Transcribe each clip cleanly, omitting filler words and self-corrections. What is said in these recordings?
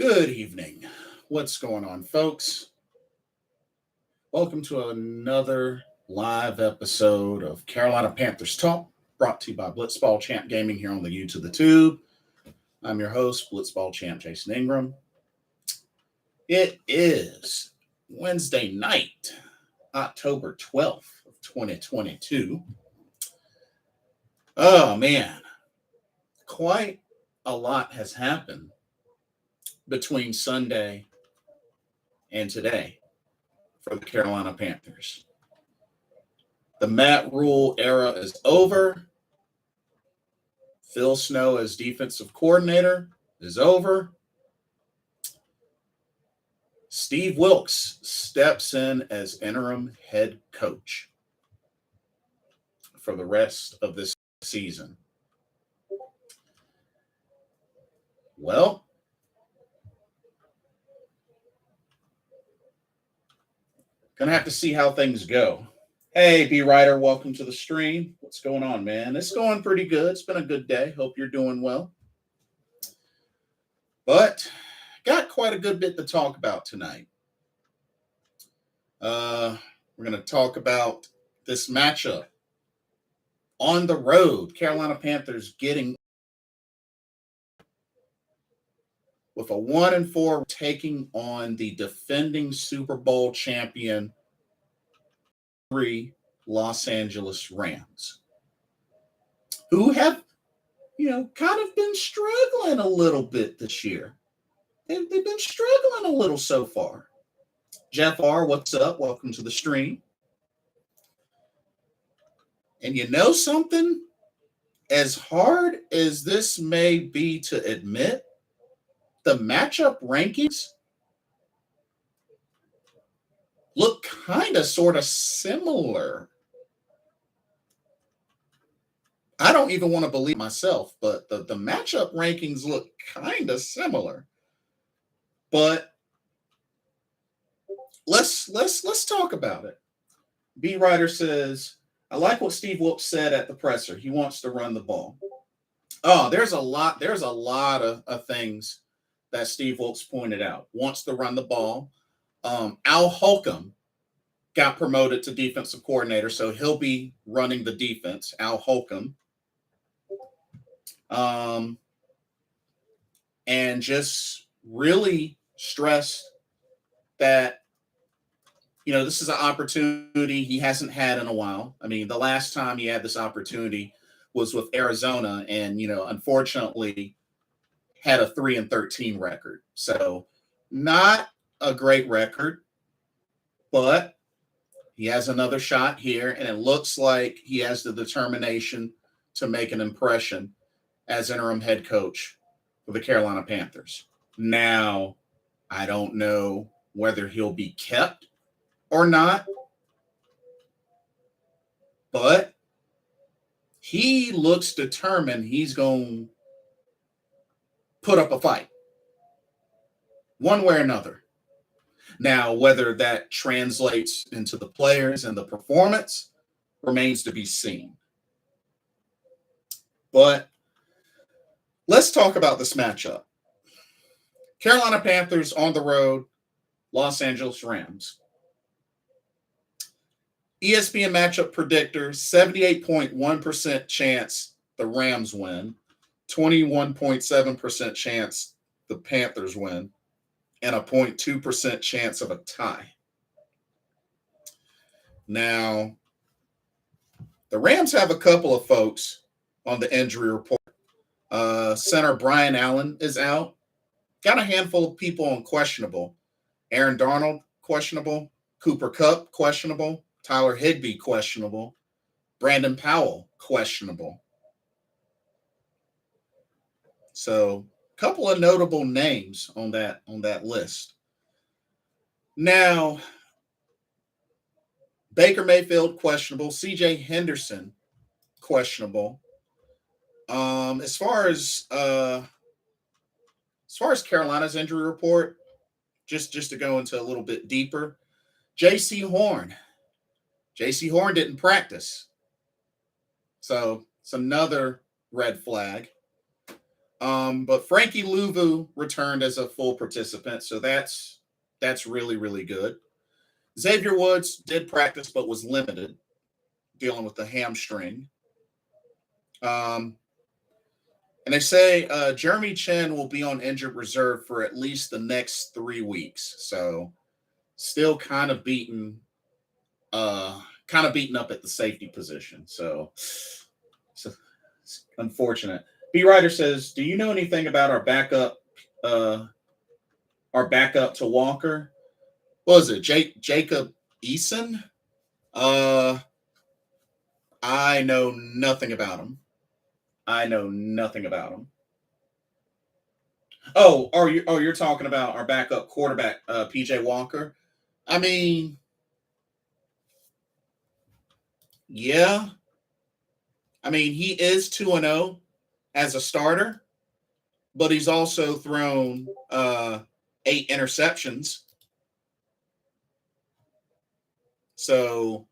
Good evening. What's going on, folks? Welcome to another live episode of Carolina Panthers Talk, brought to you by Blitzball Champ Gaming here on the YouTube the Tube. I'm your host, Blitzball Champ Jason Ingram. It is Wednesday night, October 12th of 2022. Oh, man. Quite a lot has happened between Sunday and today for the Carolina Panthers. The Matt Rhule era is over. Phil Snow as defensive coordinator is over. Steve Wilks steps in as interim head coach for the rest of this season. Well, gonna have to see how things go. Hey, B Ryder, welcome to the stream. What's going on, man? It's going pretty good. It's been a good day. Hope you're doing well. But got quite a good bit to talk about tonight. We're going to talk about this matchup on the road. Carolina Panthers getting with a 1-4 taking on the defending Super Bowl champion Los Angeles Rams, who have, kind of been struggling a little bit this year. They've been struggling a little so far. Jeff R., what's up? Welcome to the stream. And you know something? As hard as this may be to admit, the matchup rankings look kind of sort of similar. I don't even want to believe myself, but the matchup rankings look kind of similar. But let's talk about it. B Ryder says, I like what Steve Wilks said at the presser. He wants to run the ball. Oh, there's a lot of things that Steve Wilks pointed out. Wants to run the ball. Al Holcomb got promoted to defensive coordinator, so he'll be running the defense. Al Holcomb. And just really stressed that, this is an opportunity he hasn't had in a while. I mean, the last time he had this opportunity was with Arizona and, unfortunately had a 3-13 record. So not a great record, but he has another shot here, and it looks like he has the determination to make an impression as interim head coach for the Carolina Panthers. Now, I don't know whether he'll be kept or not, but he looks determined he's going to put up a fight one way or another. Now, whether that translates into the players and the performance remains to be seen. But let's talk about this matchup. Carolina Panthers on the road, Los Angeles Rams. ESPN matchup predictor, 78.1% chance the Rams win, 21.7% chance the Panthers win, and a 0.2% chance of a tie. Now, the Rams have a couple of folks on the injury report. Center Brian Allen is out. Got a handful of people on questionable. Aaron Donald, questionable. Cooper Kupp, questionable. Tyler Higbee, questionable. Brandon Powell, questionable. So, a couple of notable names on that list. Now, Baker Mayfield, questionable. C.J. Henderson, questionable. As far as Carolina's injury report, just to go into a little bit deeper, J.C. Horn didn't practice. So it's another red flag. But Frankie Louvu returned as a full participant, so that's really, really good. Xavier Woods did practice but was limited, dealing with the hamstring. And they say Jeremy Chin will be on injured reserve for at least the next 3 weeks. So still kind of beaten up at the safety position. So it's unfortunate. B Ryder says, "Do you know anything about our backup to Walker? What was it? Jacob Eason? I know nothing about him. You're talking about our backup quarterback, PJ Walker? I mean, yeah. I mean, he is 2-0 as a starter, but he's also thrown 8 interceptions. So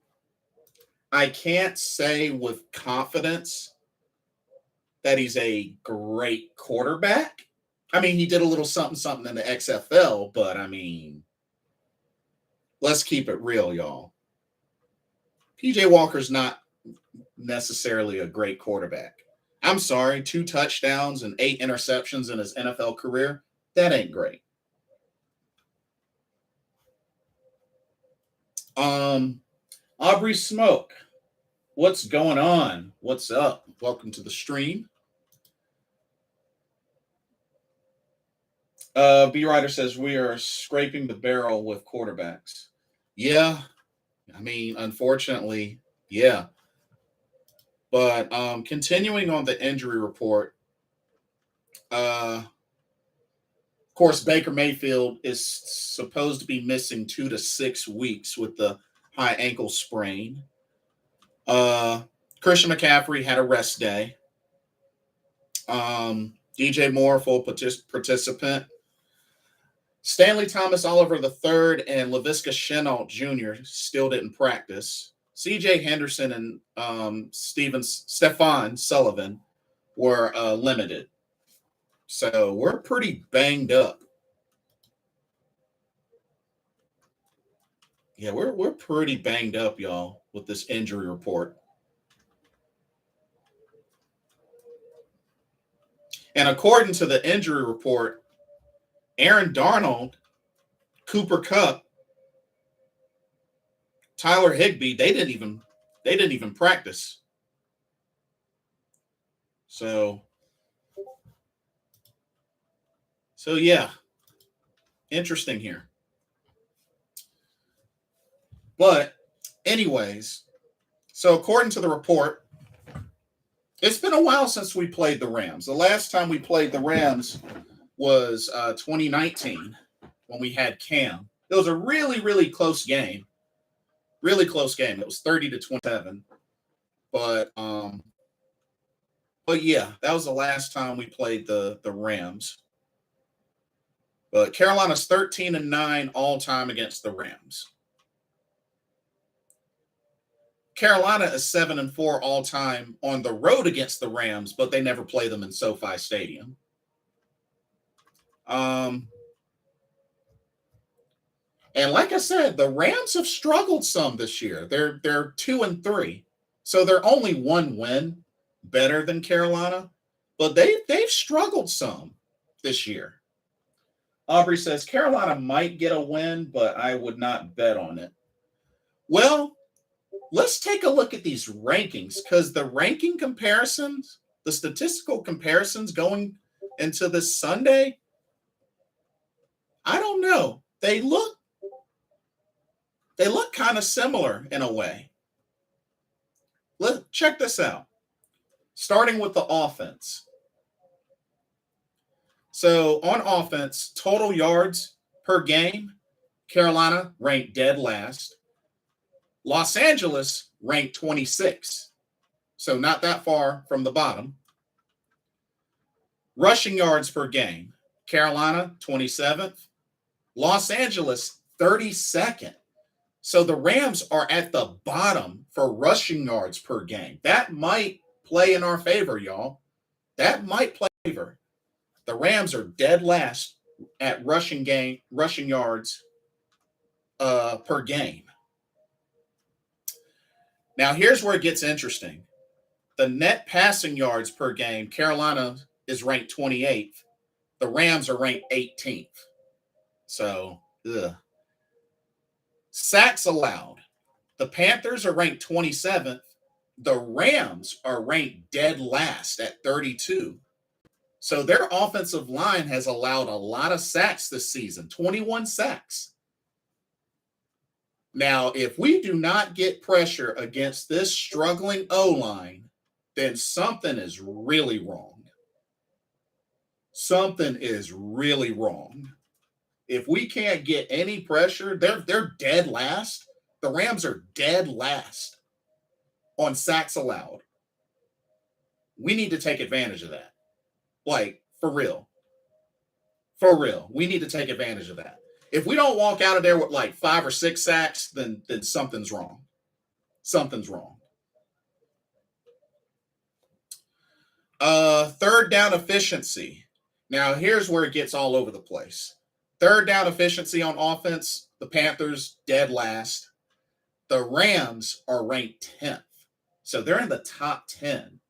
I can't say with confidence that he's a great quarterback. I mean, he did a little something in the XFL, but I mean, let's keep it real, y'all. PJ Walker's not necessarily a great quarterback. I'm sorry, 2 touchdowns and 8 interceptions in his NFL career, that ain't great. Aubrey Smoke, what's going on? What's up? Welcome to the stream. B Ryder says we are scraping the barrel with quarterbacks. Yeah, I mean, unfortunately, yeah. But continuing on the injury report, of course, Baker Mayfield is supposed to be missing 2 to 6 weeks with the high ankle sprain. Christian McCaffrey had a rest day. DJ Moore, full participant. Stanley Thomas Oliver III and Laviska Shenault Jr. still didn't practice. CJ Henderson and Stefan Sullivan were limited. So we're pretty banged up. Yeah, we're pretty banged up, y'all, with this injury report. And according to the injury report, Aaron Darnold, Cooper Kupp, Tyler Higbee, they didn't even practice. So yeah, interesting here. But anyways, so according to the report, it's been a while since we played the Rams. The last time we played the Rams was 2019 when we had Cam. It was a really, really close game. Really close game. It was 30-27. But yeah, that was the last time we played the Rams. But Carolina's 13-9 all time against the Rams. Carolina is 7-4 all time on the road against the Rams, but they never play them in SoFi Stadium. And like I said, the Rams have struggled some this year. They're 2-3, so they're only 1 win better than Carolina, but they've struggled some this year. Aubrey says Carolina might get a win, but I would not bet on it. Well, let's take a look at these rankings, because the ranking comparisons, the statistical comparisons going into this Sunday, I don't know. They look kind of similar in a way. Let's check this out. Starting with the offense. So on offense, total yards per game, Carolina ranked dead last. Los Angeles ranked 26. So not that far from the bottom. Rushing yards per game, Carolina 27th. Los Angeles 32nd. So the Rams are at the bottom for rushing yards per game. That might play in our favor, y'all. That might play in our favor. The Rams are dead last at rushing yards per game. Now, here's where it gets interesting. The net passing yards per game, Carolina is ranked 28th. The Rams are ranked 18th. So, sacks allowed. The Panthers are ranked 27th. The Rams are ranked dead last at 32. So their offensive line has allowed a lot of sacks this season, 21 sacks. Now, if we do not get pressure against this struggling O-line, then something is really wrong. Something is really wrong. If we can't get any pressure, they're dead last. The Rams are dead last on sacks allowed. We need to take advantage of that. Like, for real. For real. We need to take advantage of that. If we don't walk out of there with like 5 or 6 sacks, then something's wrong. Something's wrong. Third down efficiency. Now, here's where it gets all over the place. Third down efficiency on offense, the Panthers dead last. The Rams are ranked 10th. So they're in the top 10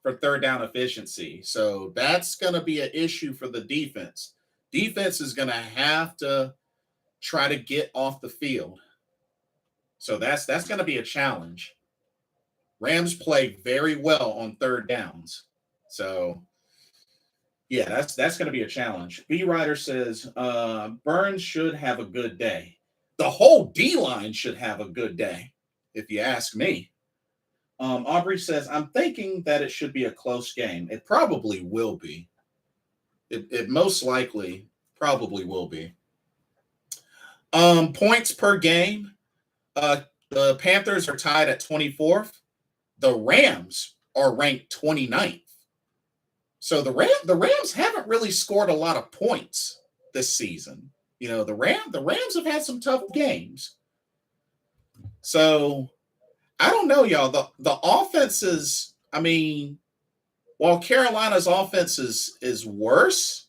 for third down efficiency. So that's going to be an issue for the defense. Defense is going to have to try to get off the field. So that's going to be a challenge. Rams play very well on third downs. So, yeah, that's going to be a challenge. B. Ryder says, Burns should have a good day. The whole D-line should have a good day, if you ask me. Aubrey says, I'm thinking that it should be a close game. It probably will be. It most likely probably will be. Points per game. The Panthers are tied at 24th. The Rams are ranked 29th. So the Rams haven't really scored a lot of points this season. You know, the Rams have had some tough games. So I don't know, y'all. The offenses, I mean, while Carolina's offense is worse,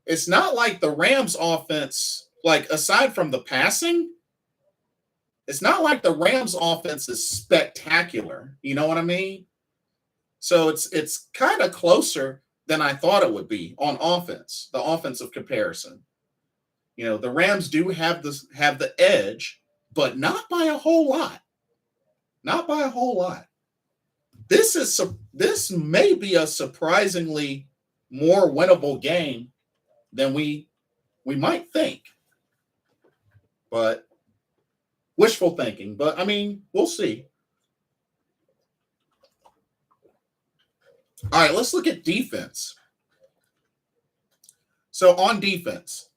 it's not like the Rams offense, like aside from the passing, it's not like the Rams offense is spectacular. You know what I mean? So it's kind of closer than I thought it would be on offense, the offensive comparison. You know, the Rams do have the edge, but not by a whole lot. Not by a whole lot. This may be a surprisingly more winnable game than we might think. But wishful thinking. But I mean, we'll see. All right, let's look at defense. So on defense,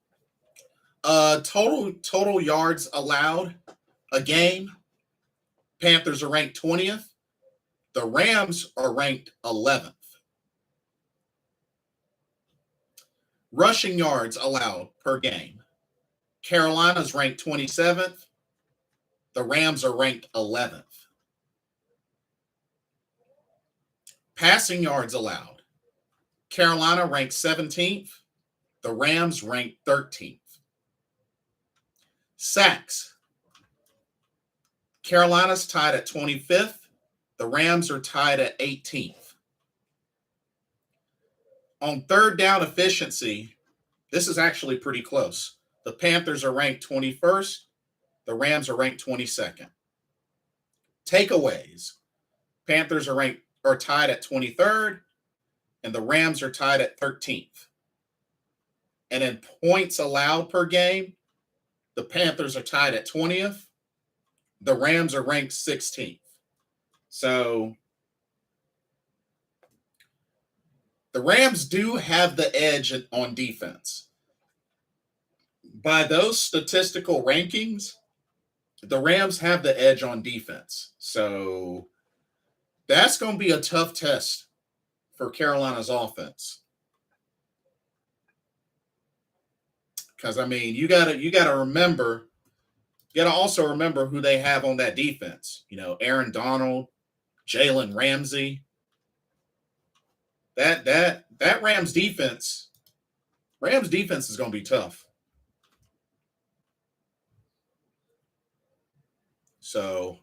total yards allowed a game. Panthers are ranked 20th. The Rams are ranked 11th. Rushing yards allowed per game. Carolina's ranked 27th. The Rams are ranked 11th. Passing yards allowed. Carolina ranked 17th. The Rams ranked 13th. Sacks. Carolina's tied at 25th. The Rams are tied at 18th. On third down efficiency, this is actually pretty close. The Panthers are ranked 21st. The Rams are ranked 22nd. Takeaways. Panthers are tied at 23rd, and the Rams are tied at 13th. And in points allowed per game, the Panthers are tied at 20th. The Rams are ranked 16th. So the Rams do have the edge on defense. By those statistical rankings, the Rams have the edge on defense. So that's going to be a tough test for Carolina's offense. Because I mean, you gotta remember, you gotta also remember who they have on that defense. You know, Aaron Donald, Jalen Ramsey. That Rams defense is going to be tough. So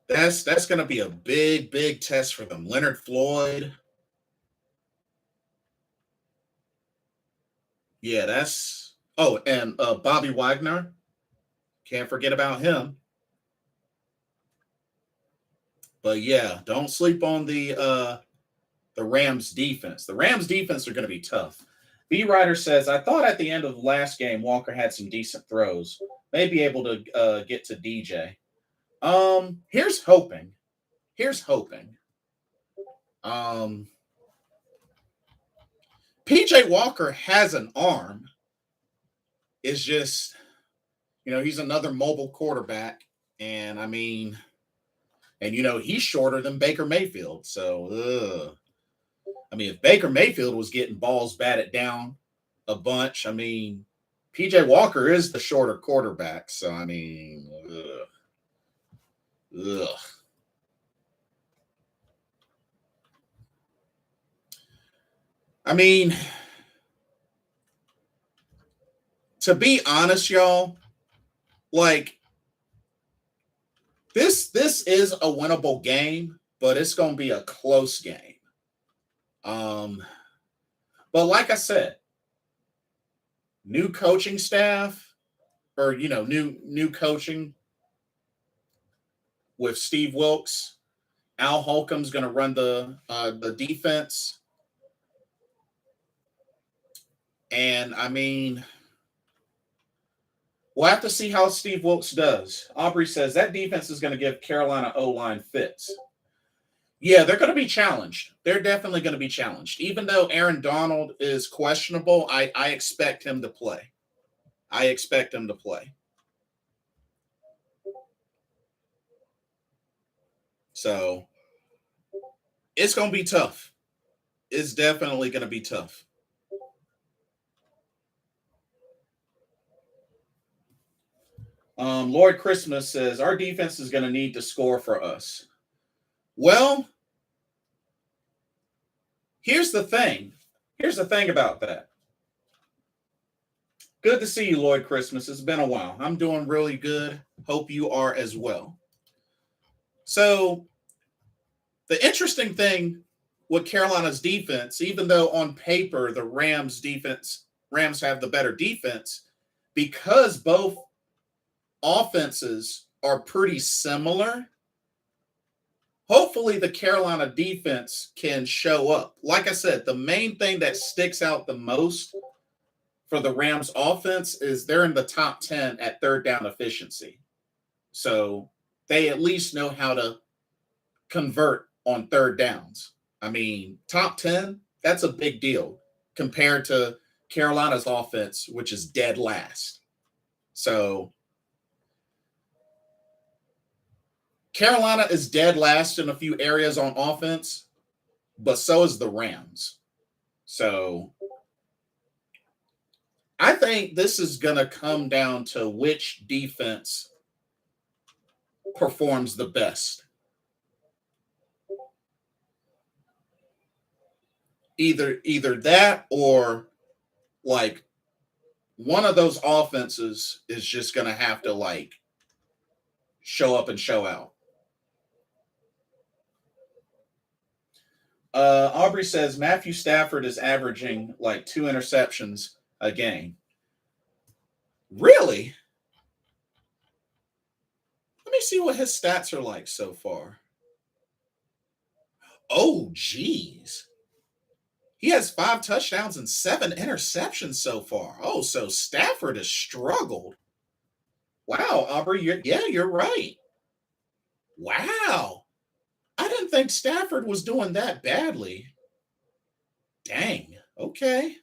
that's going to be a big test for them. Leonard Floyd. Yeah, that's and Bobby Wagner. Can't forget about him. But yeah, don't sleep on the Rams defense. The Rams defense are going to be tough. B Ryder says, I thought at the end of last game Walker had some decent throws. May be able to get to DJ. Here's hoping. Here's hoping. PJ Walker has an arm. It's just, he's another mobile quarterback. And I mean, and he's shorter than Baker Mayfield. So, I mean, if Baker Mayfield was getting balls batted down a bunch, I mean, PJ Walker is the shorter quarterback. So, I mean, ugh. I mean, to be honest, y'all, like this is a winnable game, but it's going to be a close game. But like I said, new coaching staff or new coaching with Steve Wilks, Al Holcomb's going to run the defense. And I mean, we'll have to see how Steve Wilks does. Aubrey says that defense is going to give Carolina O-line fits. Yeah, they're going to be challenged. They're definitely going to be challenged. Even though Aaron Donald is questionable, I expect him to play. I expect him to play. So it's going to be tough. It's definitely going to be tough. Lord Christmas says our defense is going to need to score for us. Well, here's the thing. Here's the thing about that. Good to see you, Lord Christmas. It's been a while. I'm doing really good. Hope you are as well. So, the interesting thing with Carolina's defense, even though on paper the Rams have the better defense, because both offenses are pretty similar, hopefully the Carolina defense can show up. Like I said, the main thing that sticks out the most for the Rams offense is they're in the top 10 at third down efficiency. So they at least know how to convert on third downs. I mean, top 10, that's a big deal compared to Carolina's offense, which is dead last. So Carolina is dead last in a few areas on offense, but so is the Rams. So I think this is going to come down to which defense performs the best. Either that or like one of those offenses is just going to have to like show up and show out. Aubrey says Matthew Stafford is averaging like 2 interceptions a game. Really? Let me see what his stats are like so far. Oh, geez. He has 5 touchdowns and 7 interceptions so far. Oh, so Stafford has struggled. Wow, Aubrey, you're right. Wow. I didn't think Stafford was doing that badly. Dang. Okay.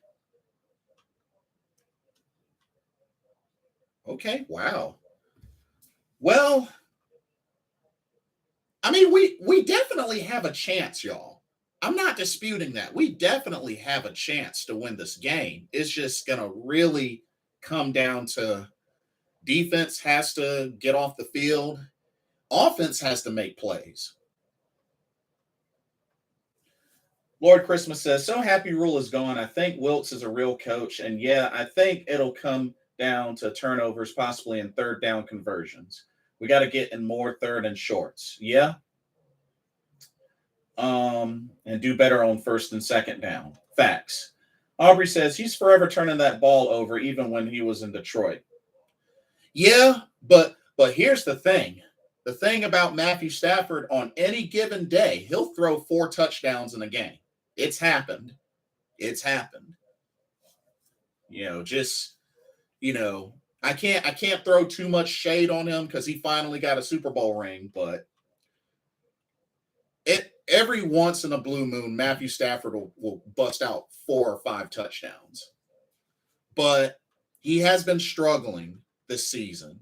Okay. Wow. Well, I mean, we definitely have a chance, y'all. I'm not disputing that. We definitely have a chance to win this game. It's just going to really come down to defense has to get off the field. Offense has to make plays. Lord Christmas says, so happy Rhule is gone. I think Wilks is a real coach. And yeah, I think it'll come down to turnovers, possibly in third down conversions. We got to get in more third and shorts. Yeah. And do better on first and second down. Facts. Aubrey says he's forever turning that ball over, even when he was in Detroit. Yeah, but here's the thing. The thing about Matthew Stafford, on any given day, he'll throw 4 touchdowns in a game. It's happened. It's happened. Just I can't throw too much shade on him because he finally got a Super Bowl ring, but every once in a blue moon, Matthew Stafford will bust out 4 or 5 touchdowns. But he has been struggling this season.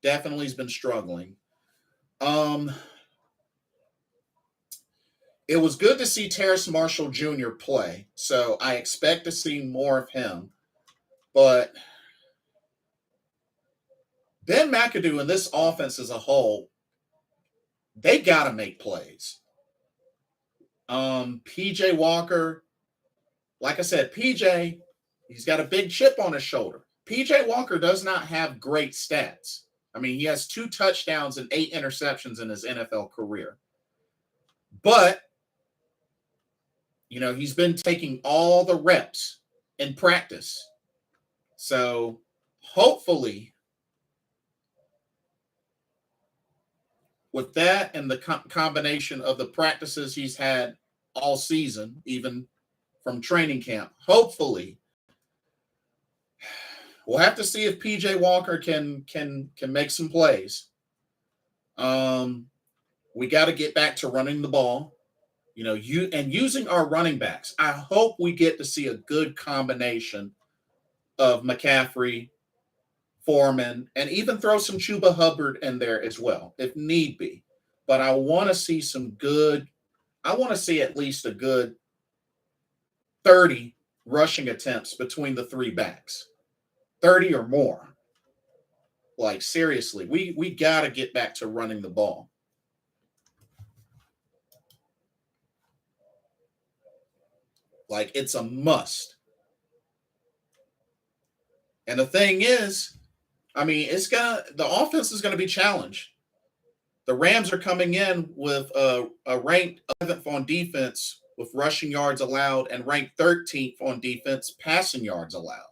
Definitely has been struggling. It was good to see Terrace Marshall Jr. play, so I expect to see more of him. But Ben McAdoo and this offense as a whole, they got to make plays. PJ Walker, like I said, PJ, he's got a big chip on his shoulder. PJ Walker does not have great stats. I mean, he has 2 touchdowns and 8 interceptions in his NFL career. But, he's been taking all the reps in practice. So hopefully, with that and the combination of the practices he's had all season, even from training camp, hopefully, we'll have to see if PJ Walker can make some plays. We got to get back to running the ball, using our running backs. I hope we get to see a good combination of McCaffrey, Foreman, and even throw some Chuba Hubbard in there as well, if need be. But I want to see at least a good 30 rushing attempts between the 3 backs. 30 or more. Like, seriously, we got to get back to running the ball. Like, it's a must. And the thing is, I mean, the offense is gonna be challenged. The Rams are coming in with a ranked 11th on defense with rushing yards allowed and ranked 13th on defense passing yards allowed.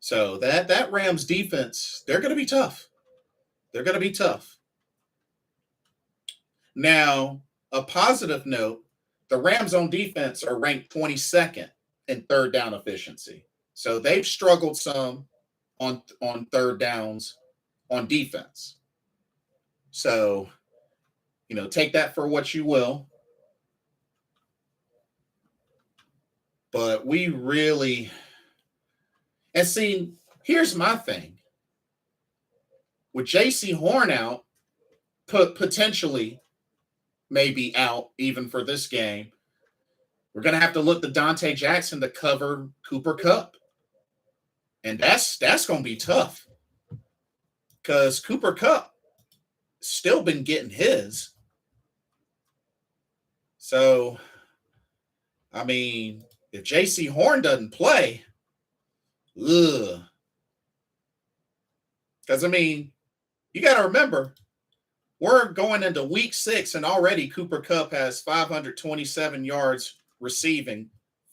So that Rams defense, they're going to be tough. They're going to be tough. Now, a positive note, the Rams on defense are ranked 22nd in third down efficiency. So they've struggled some on third downs on defense. So, take that for what you will. But we really, and see, here's my thing. With J.C. Horn out, potentially maybe out even for this game, we're going to have to look to Dante Jackson to cover Cooper Kupp. And that's going to be tough because Cooper Kupp still been getting his. So, I mean, if J.C. Horn doesn't play, ugh. Because, I mean, you got to remember, we're going into week 6, and already Cooper Kupp has 527 yards receiving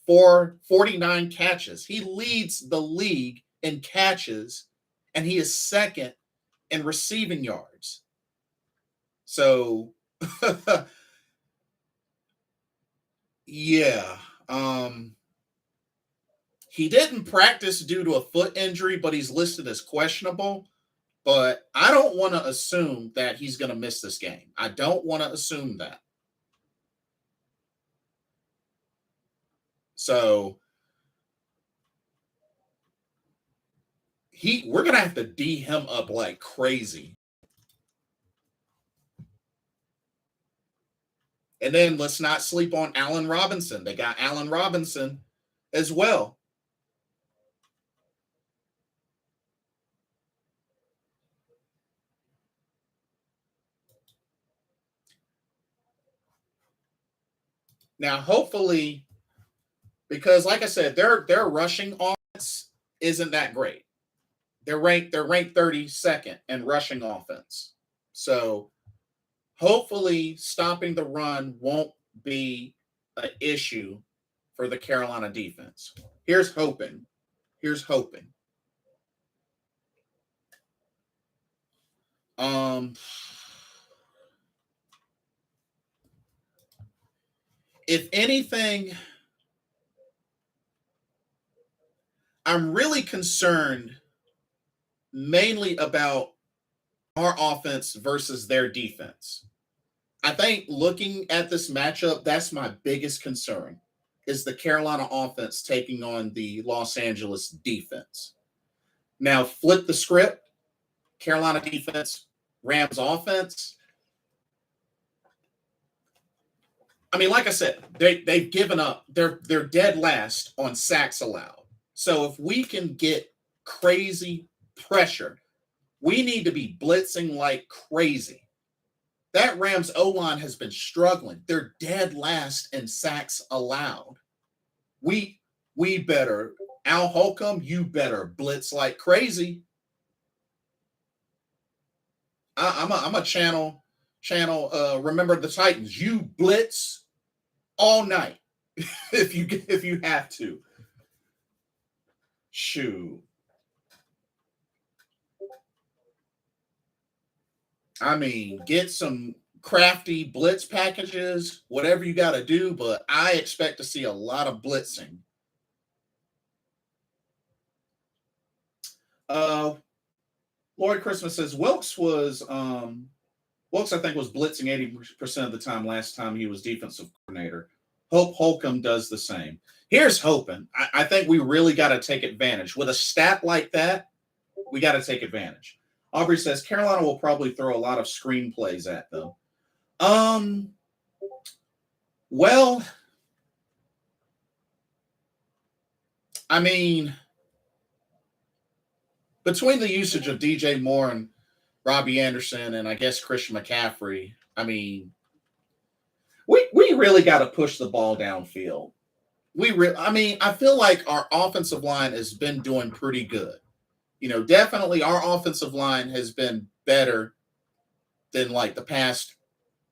for 49 catches. He leads the league in catches, and he is second in receiving yards. So, yeah. He didn't practice due to a foot injury, but he's listed as questionable. But I don't want to assume that he's going to miss this game. I don't want to assume that. So we're going to have to D him up like crazy. And then let's not sleep on Allen Robinson. They got Allen Robinson as well. Now, hopefully, because like I said, their rushing offense isn't that great. They're ranked 32nd in rushing offense. So hopefully stopping the run won't be an issue for the Carolina defense. Here's hoping. Here's hoping. If anything, I'm really concerned mainly about our offense versus their defense. I think looking at this matchup, that's my biggest concern is the Carolina offense taking on the Los Angeles defense. Now, flip the script. Carolina defense, Rams offense. I mean, like I said, they've given up. They're dead last on sacks allowed. So if we can get crazy pressure, we need to be blitzing like crazy. That Rams O-line has been struggling. They're dead last in sacks allowed. We better, Al Holcomb, you better blitz like crazy. I'm a channel. Remember the Titans. You blitz all night if you have to. Shoot. I mean, get some crafty blitz packages, whatever you got to do, but I expect to see a lot of blitzing. Lloyd Christmas says Wilks, I think, was blitzing 80% of the time last time he was defensive coordinator. Hope Holcomb does the same. Here's hoping. I think we really got to take advantage. With a stat like that, we got to take advantage. Aubrey says Carolina will probably throw a lot of screenplays at them. Well, I mean, between the usage of DJ Moore and Robbie Anderson and I guess Christian McCaffrey, I mean, we really got to push the ball downfield. I feel like our offensive line has been doing pretty good. Definitely our offensive line has been better than like the past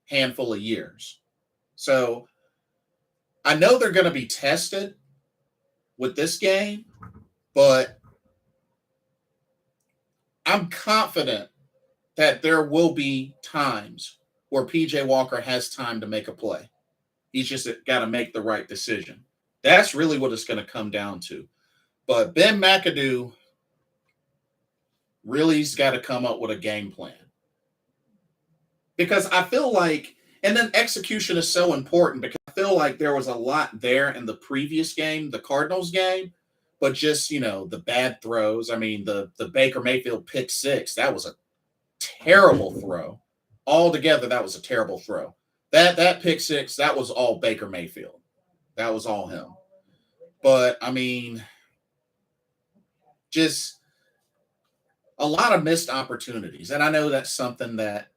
handful of years. So I know they're going to be tested with this game, but I'm confident that there will be times where PJ Walker has time to make a play. He's just got to make the right decision. That's really what it's going to come down to. But Ben McAdoo really's got to come up with a game plan. Because I feel like, and then execution is so important because I feel like there was a lot there in the previous game, the Cardinals game, but just, the bad throws. I mean, the Baker Mayfield pick six, that was a terrible throw. Altogether, that was a terrible throw. That pick six, that was all Baker Mayfield. That was all him. But, I mean, just a lot of missed opportunities. And I know that's something that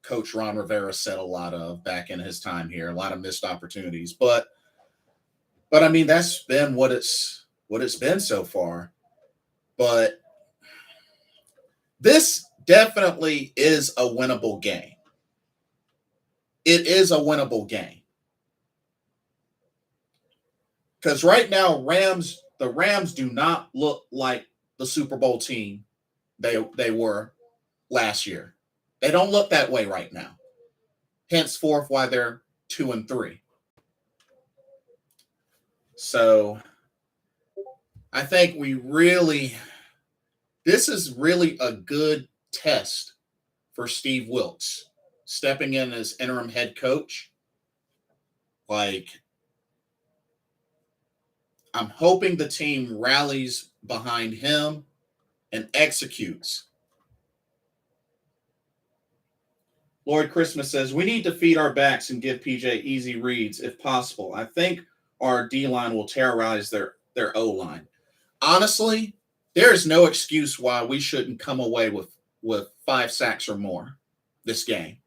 Coach Ron Rivera said a lot of back in his time here, a lot of missed opportunities. But I mean, that's been what it's been so far. But this definitely is a winnable game. It is a winnable game. Because right now, the Rams do not look like the Super Bowl team they were last year. They don't look that way right now. Henceforth, why they're 2-3. So I think this is really a good test for Steve Wilks stepping in as interim head coach. Like, I'm hoping the team rallies behind him and executes. Lord Christmas says, we need to feed our backs and give PJ easy reads if possible. I think our D-line will terrorize their O-line. Honestly, there's no excuse why we shouldn't come away with 5 sacks or more this game.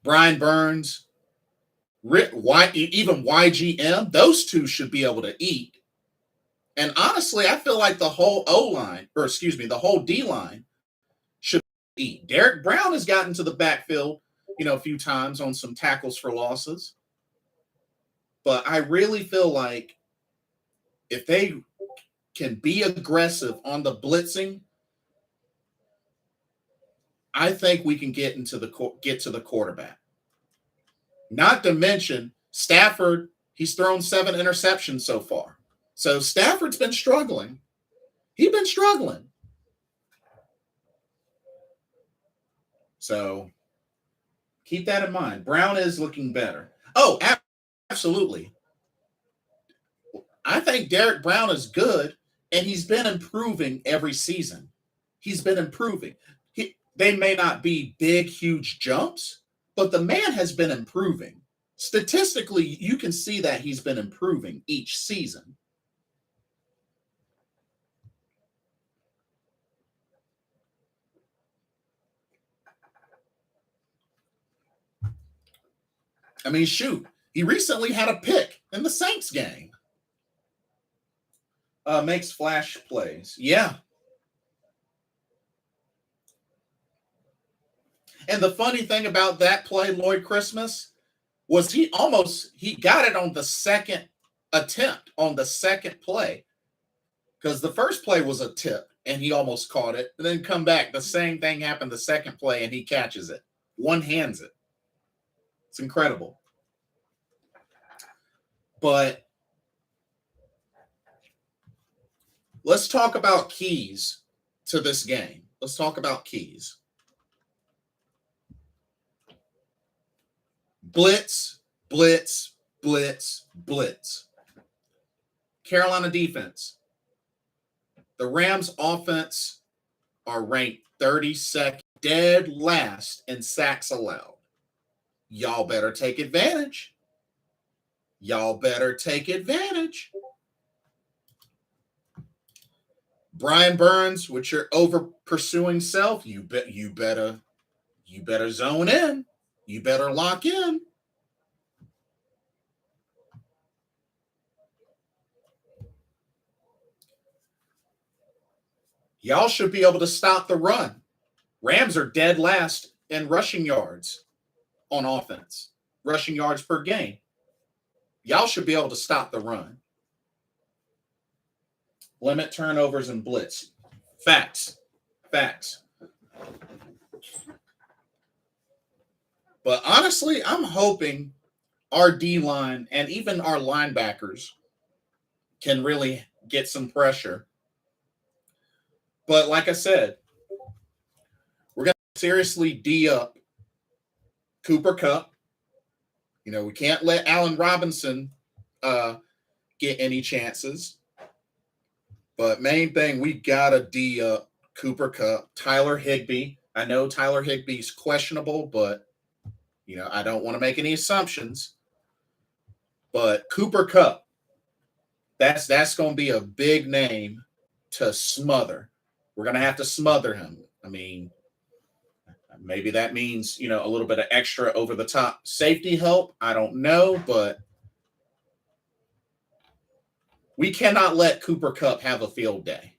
Brian Burns, even YGM, those two should be able to eat. And honestly, I feel like the whole the whole D line should eat. Derek Brown has gotten to the backfield, a few times on some tackles for losses. But I really feel like if they can be aggressive on the blitzing, I think we can get to the quarterback. Not to mention Stafford, he's thrown 7 interceptions so far. So Stafford's been struggling. He's been struggling. So keep that in mind. Brown is looking better. Oh, absolutely. I think Derek Brown is good, and he's been improving every season. He's been improving. They may not be big, huge jumps, but the man has been improving. Statistically, you can see that he's been improving each season. I mean, shoot, he recently had a pick in the Saints game. Makes flash plays. Yeah. And the funny thing about that play, Lloyd Christmas, was he got it on the second attempt, on the second play. Because the first play was a tip, and he almost caught it. And then come back, the same thing happened the second play, and he catches it. One-hands it. It's incredible. But let's talk about keys to this game. Let's talk about keys. Blitz, blitz, blitz, blitz. Carolina defense. The Rams offense are ranked 32nd, dead last in sacks allowed. Y'all better take advantage. Y'all better take advantage. Brian Burns, with your over pursuing self, you better zone in. You better lock in. Y'all should be able to stop the run. Rams are dead last in rushing yards on offense, rushing yards per game. Y'all should be able to stop the run. Limit turnovers and blitz. Facts. But honestly, I'm hoping our D-line and even our linebackers can really get some pressure. But like I said, we're going to seriously D up Cooper Kupp. We can't let Allen Robinson get any chances. But main thing, we got to D up Cooper Kupp. Tyler Higbee. I know Tyler Higbee's questionable, but, I don't want to make any assumptions. But Cooper Kupp, that's going to be a big name to smother. We're going to have to smother him. I mean, maybe that means, a little bit of extra over-the-top safety help. I don't know, but we cannot let Cooper Kupp have a field day.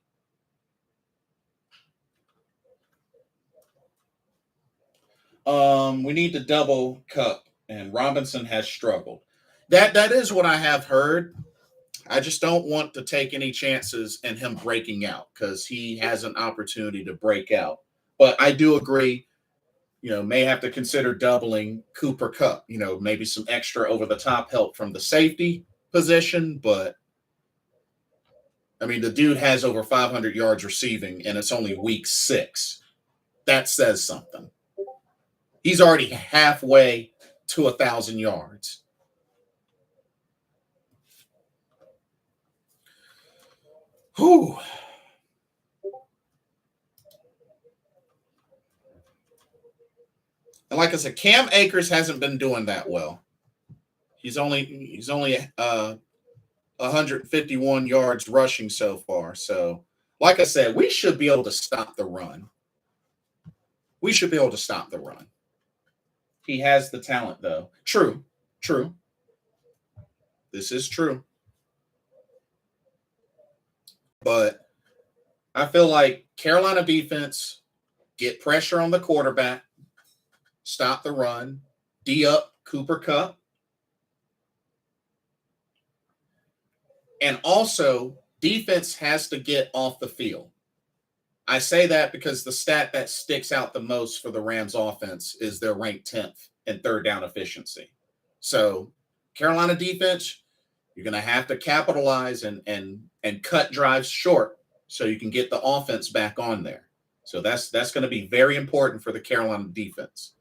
We need to double Kupp, and Robinson has struggled. That is what I have heard. I just don't want to take any chances in him breaking out because he has an opportunity to break out. But I do agree, may have to consider doubling Cooper Kupp, maybe some extra over-the-top help from the safety position. But, I mean, the dude has over 500 yards receiving, and it's only week 6. That says something. He's already halfway to 1,000 yards. Whew. And like I said, Cam Akers hasn't been doing that well. He's only 151 yards rushing so far. So, like I said, we should be able to stop the run. He has the talent, though. True. True. This is true. But I feel like Carolina defense get pressure on the quarterback, stop the run, D up Cooper Kupp, and also defense has to get off the field. I say that because the stat that sticks out the most for the Rams offense is they're ranked 10th in third down efficiency. So Carolina defense, you're going to have to capitalize and cut drives short so you can get the offense back on there. So that's going to be very important for the Carolina defense.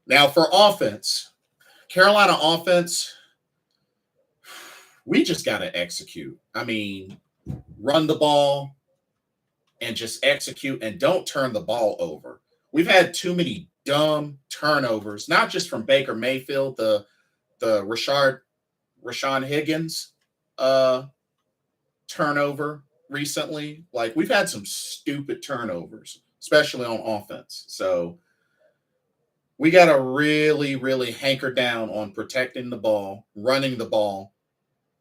Now for offense, Carolina offense, we just got to execute. I mean, run the ball and just execute and don't turn the ball over. We've had too many dumb turnovers, not just from Baker Mayfield, the Rashawn Higgins turnover recently. Like, we've had some stupid turnovers, especially on offense. So we got to really, really hanker down on protecting the ball, running the ball,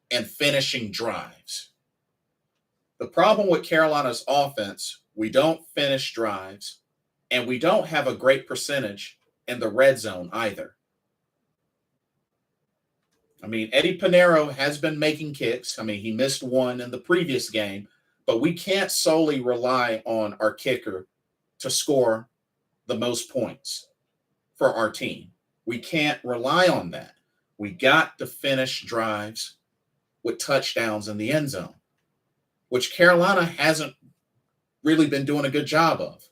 and finishing drives. The problem with Carolina's offense, we don't finish drives, and we don't have a great percentage in the red zone either. I mean, Eddie Pinheiro has been making kicks. I mean, he missed one in the previous game, but we can't solely rely on our kicker to score the most points for our team. We can't rely on that. We got to finish drives with touchdowns in the end zone, which Carolina hasn't really been doing a good job of.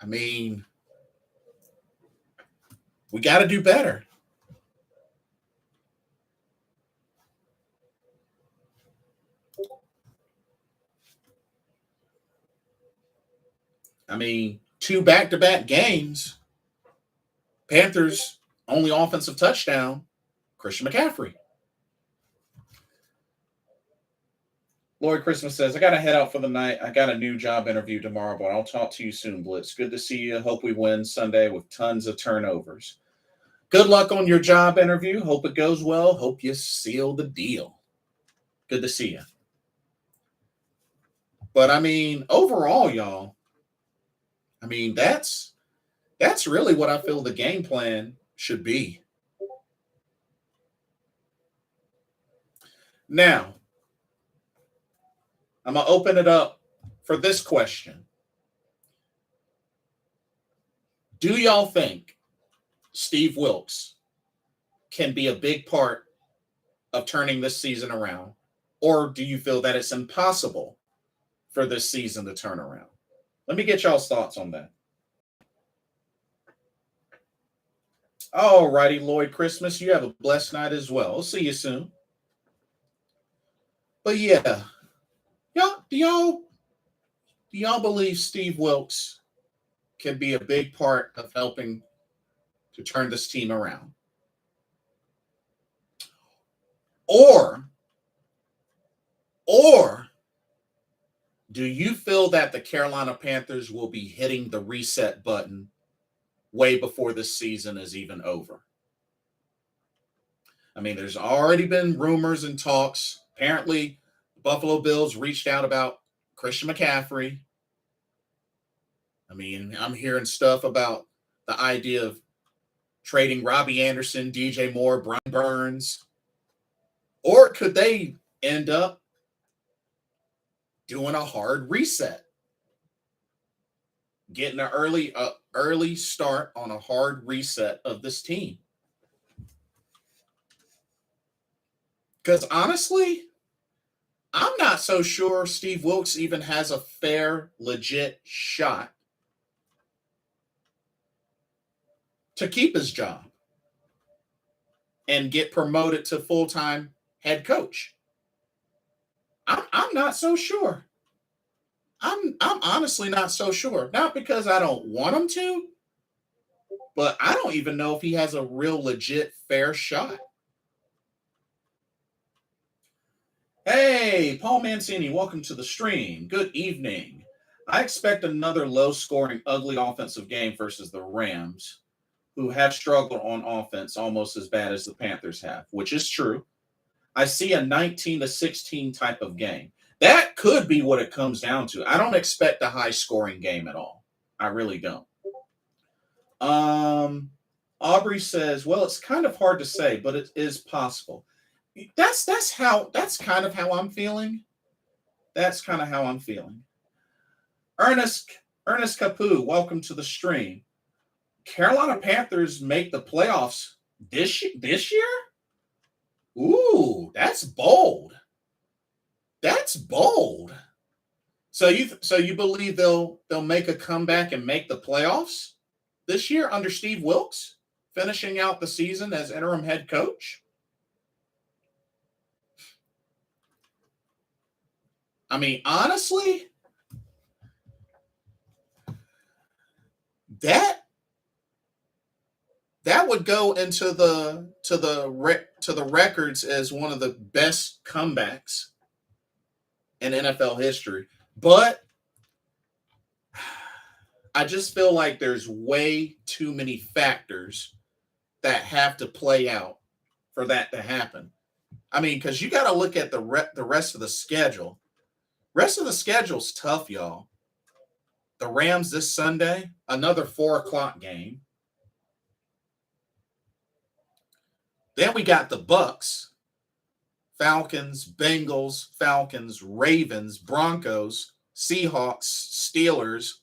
I mean, we got to do better. I mean, 2 back-to-back games, Panthers' only offensive touchdown, Christian McCaffrey. Lloyd Christmas says, I got to head out for the night. I got a new job interview tomorrow, but I'll talk to you soon, Blitz. Good to see you. Hope we win Sunday with tons of turnovers. Good luck on your job interview. Hope it goes well. Hope you seal the deal. Good to see you. But, I mean, overall, y'all, I mean, that's really what I feel the game plan should be. Now, I'm going to open it up for this question. Do y'all think Steve Wilks can be a big part of turning this season around? Or do you feel that it's impossible for this season to turn around? Let me get y'all's thoughts on that. All righty, Lloyd Christmas, you have a blessed night as well. I'll see you soon. But yeah, do y'all believe Steve Wilks can be a big part of helping to turn this team around? Or do you feel that the Carolina Panthers will be hitting the reset button way before this season is even over? I mean, there's already been rumors and talks. Apparently, the Buffalo Bills reached out about Christian McCaffrey. I mean, I'm hearing stuff about the idea of trading Robbie Anderson, DJ Moore, Brian Burns. Or could they end up doing a hard reset? Getting an early start on a hard reset of this team. Because honestly, I'm not so sure Steve Wilks even has a fair, legit shot to keep his job and get promoted to full-time head coach. I'm not so sure. I'm honestly not so sure. Not because I don't want him to, but I don't even know if he has a real legit fair shot. Hey, Paul Mancini, welcome to the stream. Good evening. I expect another low-scoring, ugly offensive game versus the Rams, who have struggled on offense almost as bad as the Panthers have, which is true. I see a 19-16 type of game. That could be what it comes down to. I don't expect a high-scoring game at all. I really don't. Aubrey says, well, it's kind of hard to say, but it is possible. That's kind of how I'm feeling. That's kind of how I'm feeling. Ernest Capu, welcome to the stream. Carolina Panthers make the playoffs this year? Ooh, that's bold. That's bold. So you believe they'll make a comeback and make the playoffs this year under Steve Wilks, finishing out the season as interim head coach? I mean, honestly, that would go into the records as one of the best comebacks in NFL history. But I just feel like there's way too many factors that have to play out for that to happen. I mean, because you got to look at the rest of the schedule. Rest of the schedule's tough, y'all. The Rams this Sunday, another 4:00 game. Then we got the Bucks, Falcons, Bengals, Falcons, Ravens, Broncos, Seahawks, Steelers,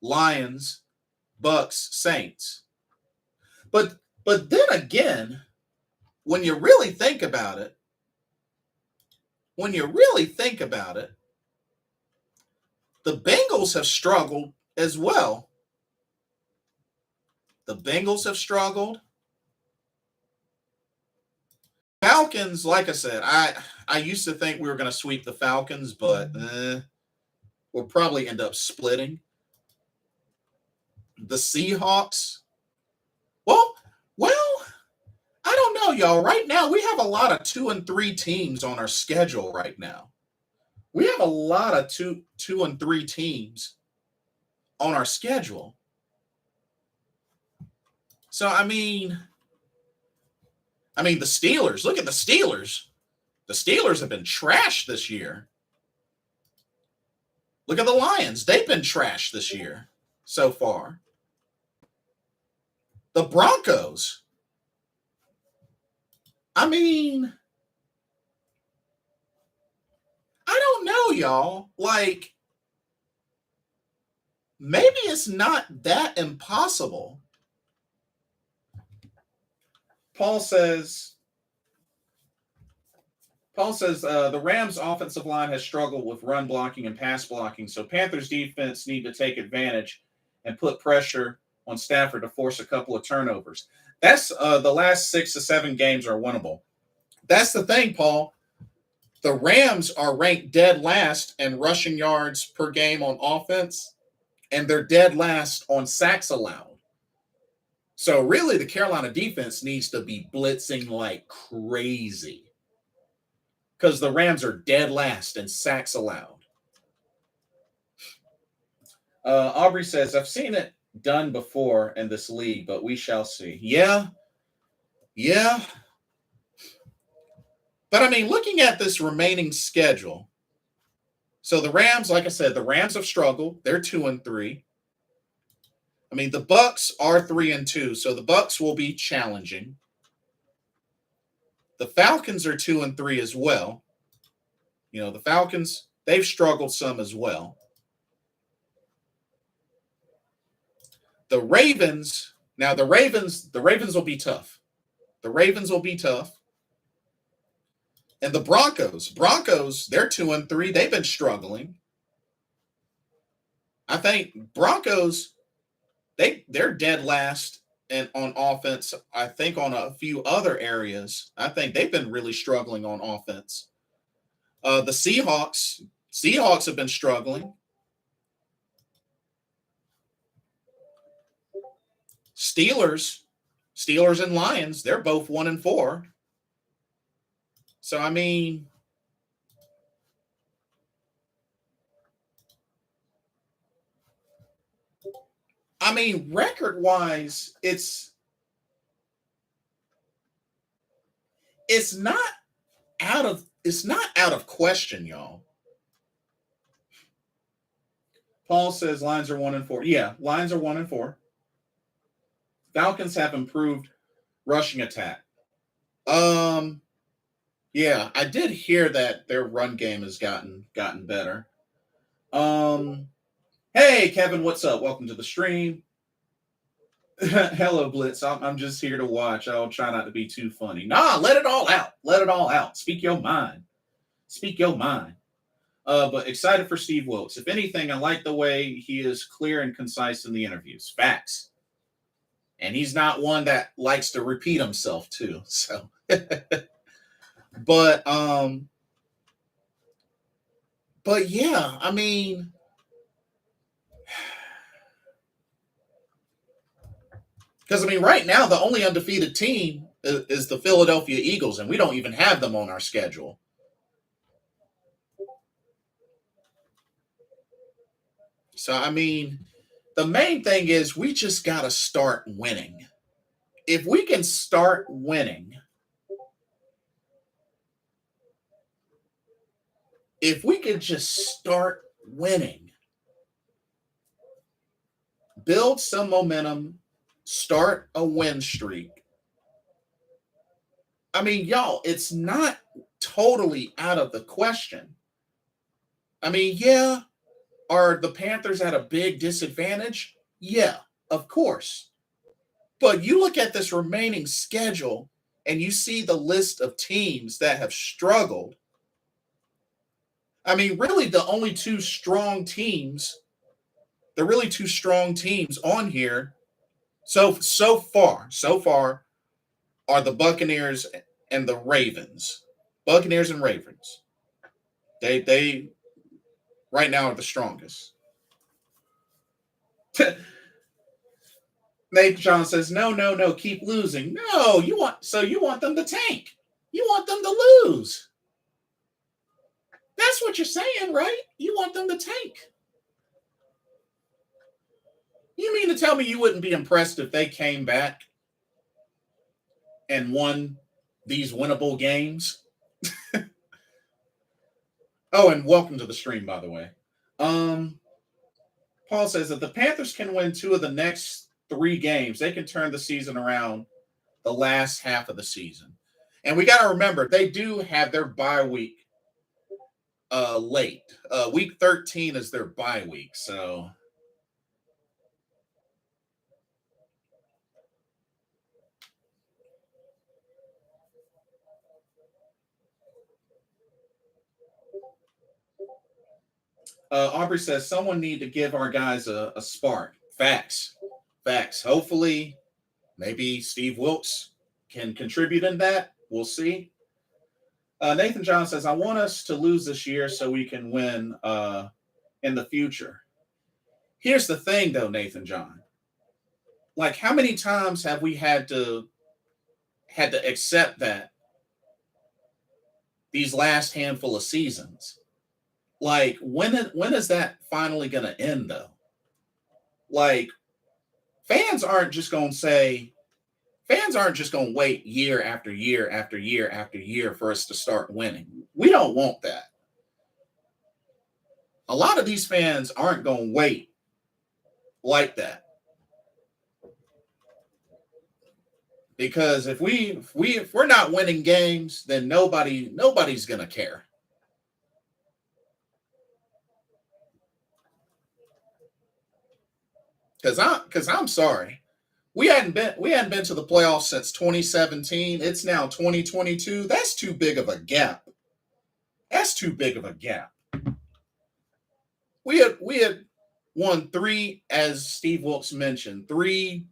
Lions, Bucks, Saints. But then again, when you really think about it, the Bengals have struggled as well. The Bengals have struggled. Falcons, like I said, I used to think we were going to sweep the Falcons, but we'll probably end up splitting. The Seahawks, well, I don't know, y'all. Right now, we have a lot of 2 and 3 teams on our schedule right now. We have a lot of two and 3 teams on our schedule. So, I mean, the Steelers, look at the Steelers. The Steelers have been trashed this year. Look at the Lions. They've been trashed this year so far. The Broncos. I mean, I don't know, y'all. Like, maybe it's not that impossible. Paul says the Rams' offensive line has struggled with run blocking and pass blocking, so Panthers defense need to take advantage and put pressure on Stafford to force a couple of turnovers. That's the last 6 to 7 games are winnable. That's the thing, Paul. The Rams are ranked dead last in rushing yards per game on offense, and they're dead last on sacks allowed. So really, the Carolina defense needs to be blitzing like crazy because the Rams are dead last in sacks allowed. Aubrey says, I've seen it done before in this league, but we shall see. Yeah. But, I mean, looking at this remaining schedule, so the Rams, like I said, the Rams have struggled. They're 2 and 3. I mean, the Bucks are 3 and 2, so the Bucks will be challenging. The Falcons are 2 and 3 as well. You know, the Falcons, they've struggled some as well. The Ravens will be tough. The Ravens will be tough. And the Broncos, they're 2 and 3. They've been struggling. I think Broncos, they're dead last and on offense. I think on a few other areas, I think they've been really struggling on offense. The Seahawks have been struggling. Steelers and Lions, they're both 1 and 4. So, I mean, I mean, record-wise, it's not out of question, y'all. Paul says Lions are 1-4. Yeah, Lions are 1-4. Falcons have improved rushing attack. Yeah, I did hear that their run game has gotten better. Hey Kevin, what's up? Welcome to the stream. Hello, Blitz. I'm just here to watch. I'll try not to be too funny. Nah, let it all out. Let it all out. Speak your mind. Speak your mind. But excited for Steve Wilks. If anything, I like the way he is clear and concise in the interviews. Facts. And he's not one that likes to repeat himself too. So, but yeah, I mean, because right now the only undefeated team is the Philadelphia Eagles, and we don't even have them on our schedule. So, I mean, the main thing is we just got to start winning. If we can start winning, if we could just start winning, build some momentum, start a win streak. I mean, y'all, it's not totally out of the question. I mean, yeah, are the Panthers at a big disadvantage? Yeah, of course. But you look at this remaining schedule and you see the list of teams that have struggled. I mean, really the only two strong teams on here so far are the Buccaneers and the Ravens. Buccaneers and Ravens. They right now are the strongest. Nathan John says, no, keep losing. No, you want them to tank. You want them to lose. That's what you're saying, right? You want them to tank. You mean to tell me you wouldn't be impressed if they came back and won these winnable games? Oh, and welcome to the stream, by the way. Paul says that the Panthers can win 2 of the next 3 games, they can turn the season around the last half of the season. And we got to remember, they do have their bye week late. Week 13 is their bye week, so Aubrey says someone need to give our guys a spark. Facts. Hopefully, maybe Steve Wilks can contribute in that. We'll see. Nathan John says, I want us to lose this year so we can win in the future. Here's the thing, though, Nathan John. Like, how many times have we had to accept that these last handful of seasons? Like, when is that finally going to end, though? Like, fans aren't just going to wait year after year after year after year for us to start winning. We don't want that. A lot of these fans aren't going to wait like that. Because if we're not winning games, then nobody's going to care. Because I'm sorry. We hadn't been to the playoffs since 2017. It's now 2022. That's too big of a gap. We had won 3, as Steve Wilks mentioned, 3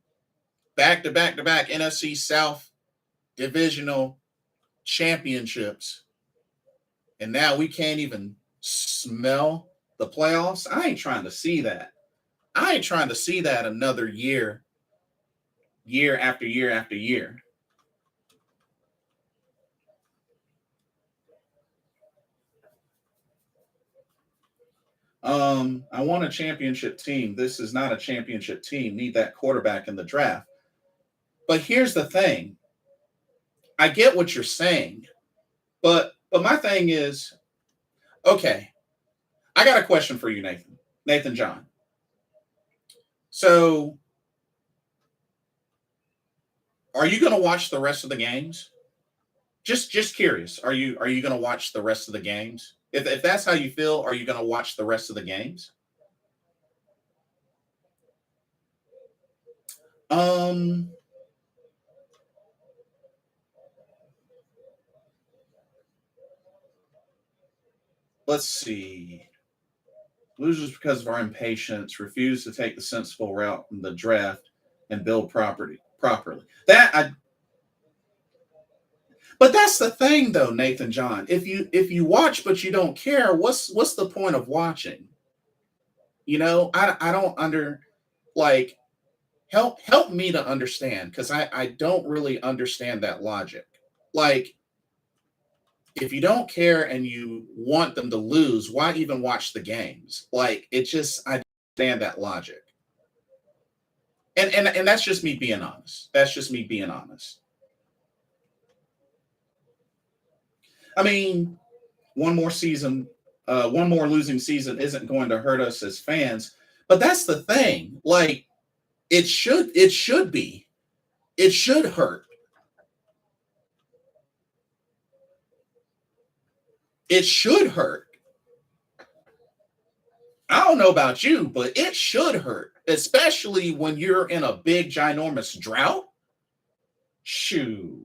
back-to-back NFC South divisional championships. And now we can't even smell the playoffs. I ain't trying to see that. Another year after year after year. I want a championship team. This is not a championship team. Need that quarterback in the draft. But here's the thing. I get what you're saying, but my thing is, okay, I got a question for you, Nathan. Nathan John. So, are you going to watch the rest of the games? Just curious. Are you going to watch the rest of the games? If that's how you feel, are you going to watch the rest of the games? Um, let's see. Losers because of our impatience, refuse to take the sensible route in the draft and build properly. But that's the thing though, Nathan John. If you watch but you don't care, what's the point of watching? I don't like help me to understand because I don't really understand that logic. Like if you don't care and you want them to lose, why even watch the games? Like it just I don't understand that logic. And that's just me being honest. That's just me being honest. I mean, one more losing season isn't going to hurt us as fans, but that's the thing. Like it should be. It should hurt. It should hurt. I don't know about you, but it should hurt, especially when you're in a big, ginormous drought. Shoot.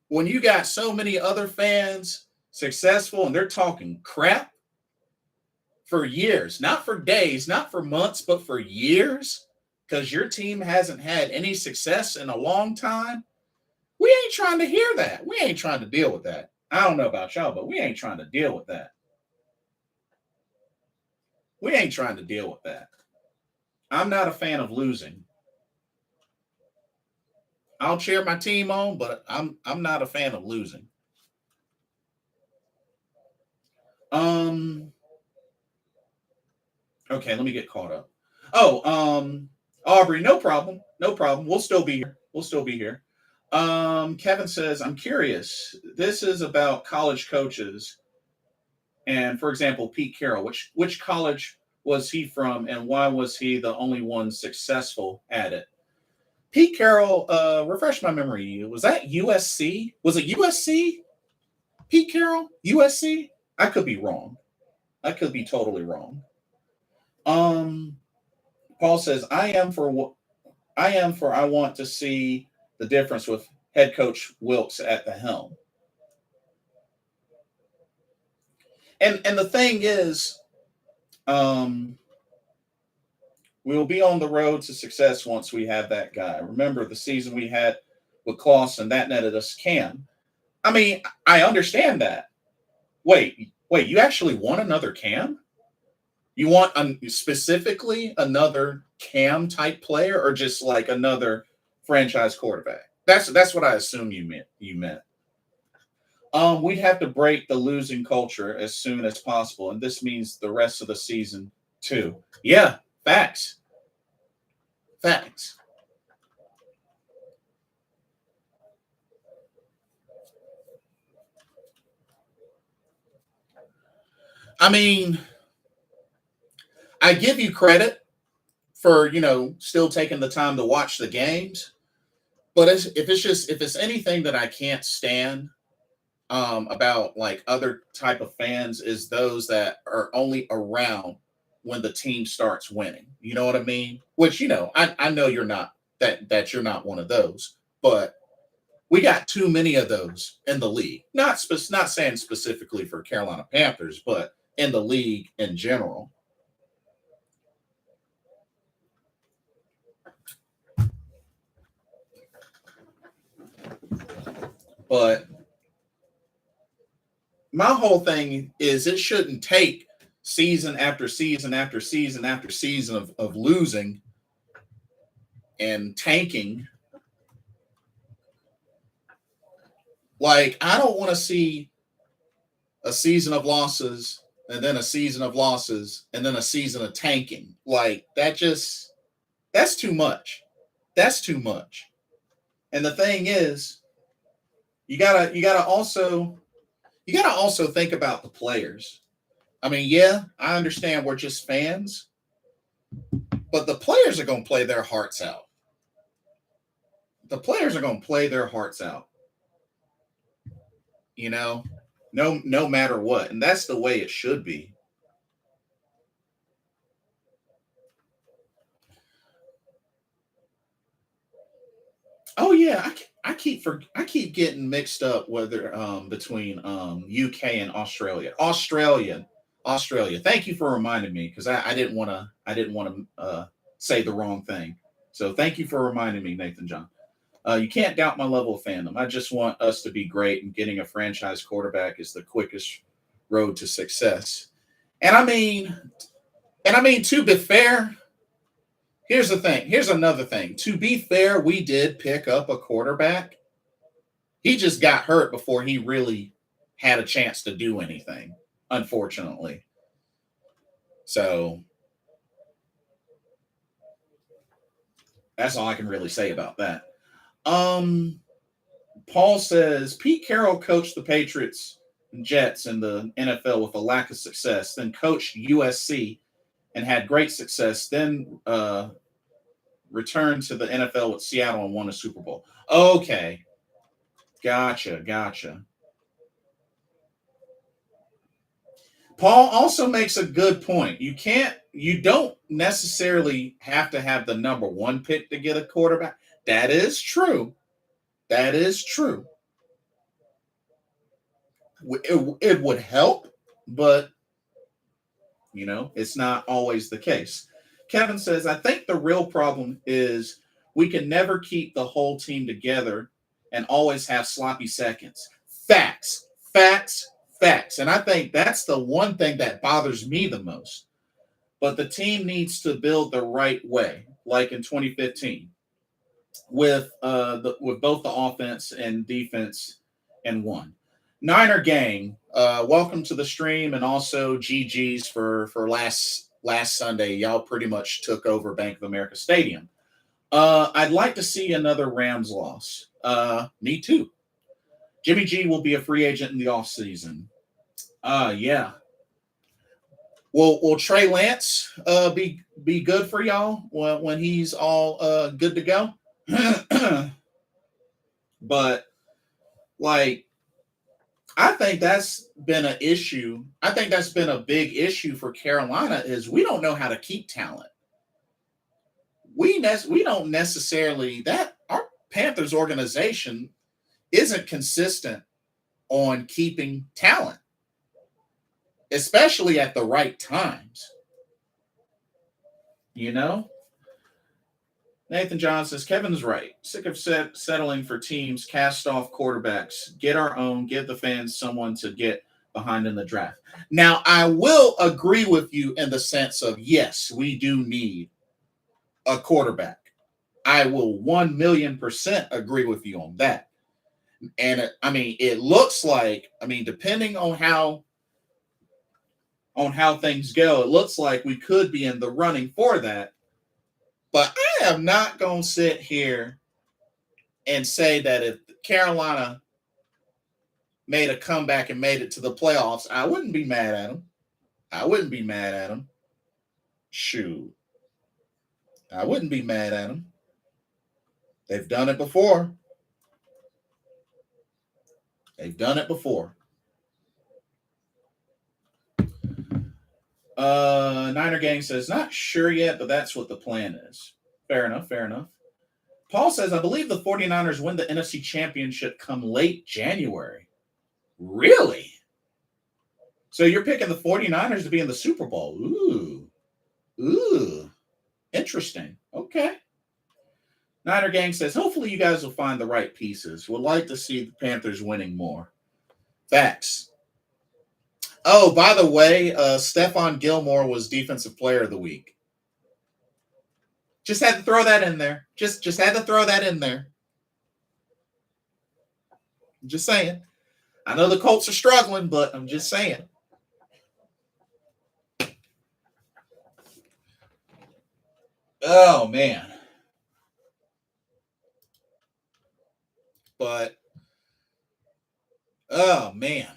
When you got so many other fans successful and they're talking crap for years, not for days, not for months, but for years, because your team hasn't had any success in a long time, we ain't trying to hear that. We ain't trying to deal with that. I don't know about y'all, but we ain't trying to deal with that. We ain't trying to deal with that. I'm not a fan of losing. I'll cheer my team on, but I'm not a fan of losing. Um. Okay, let me get caught up. Oh, Aubrey, no problem, no problem. We'll still be here. We'll still be here. Kevin says, I'm curious. This is about college coaches, and for example, Pete Carroll. Which college was he from, and why was he the only one successful at it? Pete Carroll, refresh my memory. Was that USC? Was it USC? Pete Carroll, USC? I could be wrong. I could be totally wrong. Um, Paul says, I want to see the difference with head coach Wilks at the helm. And the thing is, um, we'll be on the road to success once we have that guy. Remember the season we had with Clausen, that netted us Cam. I mean, I understand that. Wait, you actually want another Cam? You want specifically another Cam type player, or just like another franchise quarterback? That's what I assume you meant. We'd have to break the losing culture as soon as possible, and this means the rest of the season too. Yeah, facts. Facts. I mean, I give you credit for still taking the time to watch the games, but if it's anything that I can't stand about like other type of fans is those that are only around when the team starts winning. You know what I mean? Which I know you're not that you're not one of those, but we got too many of those in the league. Not saying specifically for Carolina Panthers, but in the league in general. But my whole thing is it shouldn't take season after season after season after season of losing and tanking. Like, I don't want to see a season of losses and then a season of losses, and then a season of tanking. Like that's too much. That's too much. And the thing is, you gotta also think about the players. I mean, yeah, I understand we're just fans, but the players are gonna play their hearts out. The players are gonna play their hearts out. You know, no matter what. And that's the way it should be. Oh yeah, I keep getting mixed up whether between UK and Australia. Australia. Thank you for reminding me because I didn't want to say the wrong thing. So thank you for reminding me, Nathan John. You can't doubt my level of fandom. I just want us to be great, and getting a franchise quarterback is the quickest road to success. And I mean to be fair, here's the thing. Here's another thing. To be fair, we did pick up a quarterback. He just got hurt before he really had a chance to do anything, unfortunately. So that's all I can really say about that. Um, Paul says Pete Carroll coached the Patriots and Jets in the NFL with a lack of success, then coached USC and had great success, then returned to the NFL with Seattle and won a Super Bowl. Okay. Gotcha. Paul also makes a good point. You don't necessarily have to have the number one pick to get a quarterback. That is true. That is true. It would help, but it's not always the case. Kevin says, I think the real problem is we can never keep the whole team together and always have sloppy seconds. Facts, facts, facts. And I think that's the one thing that bothers me the most. But the team needs to build the right way, like in 2015, with with both the offense and defense in one. Niner gang, welcome to the stream, and also GG's for last Sunday. Y'all pretty much took over Bank of America Stadium. I'd like to see another Rams loss. Me too. Jimmy G will be a free agent in the offseason. Yeah. Will Trey Lance be good for y'all when he's all good to go? But like, I think that's been an issue. I think that's been a big issue for Carolina is we don't know how to keep talent. We don't necessarily that our Panthers organization isn't consistent on keeping talent, especially at the right times. Nathan John says Kevin's right. Sick of settling for teams cast off quarterbacks. Get our own. Give the fans someone to get behind in the draft. Now, I will agree with you in the sense of yes, we do need a quarterback. I will 1,000,000% agree with you on that. And it looks like, depending on how things go, it looks like we could be in the running for that. But I am not going to sit here and say that if Carolina made a comeback and made it to the playoffs, I wouldn't be mad at them. Shoot. I wouldn't be mad at them. They've done it before. Niner Gang says, not sure yet, but that's what the plan is. Fair enough. Paul says, I believe the 49ers win the NFC Championship come late January. Really? So you're picking the 49ers to be in the Super Bowl. Ooh. Interesting. Okay. Niner Gang says, hopefully you guys will find the right pieces. Would like to see the Panthers winning more. Facts. Oh, by the way, Stephon Gilmore was Defensive Player of the Week. Just had to throw that in there. Just had to throw that in there. Just saying. I know the Colts are struggling, but I'm just saying. Oh man. But oh man.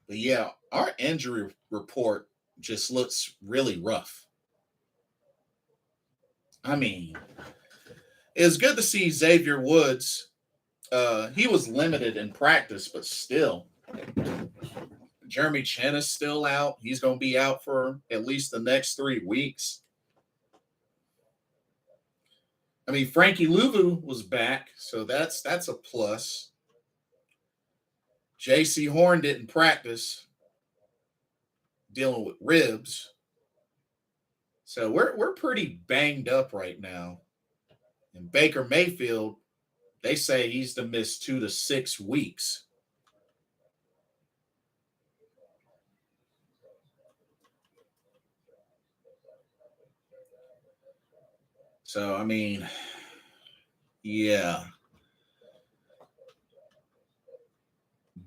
But yeah, our injury report just looks really rough. I mean, it's good to see Xavier Woods. He was limited in practice, but still, Jeremy Chin is still out. He's going to be out for at least the next 3 weeks. I mean, Frankie Louvu was back, so that's a plus. J.C. Horn didn't practice, dealing with ribs. So we're pretty banged up right now. And Baker Mayfield, they say he's to miss 2 to 6 weeks. So I mean, yeah.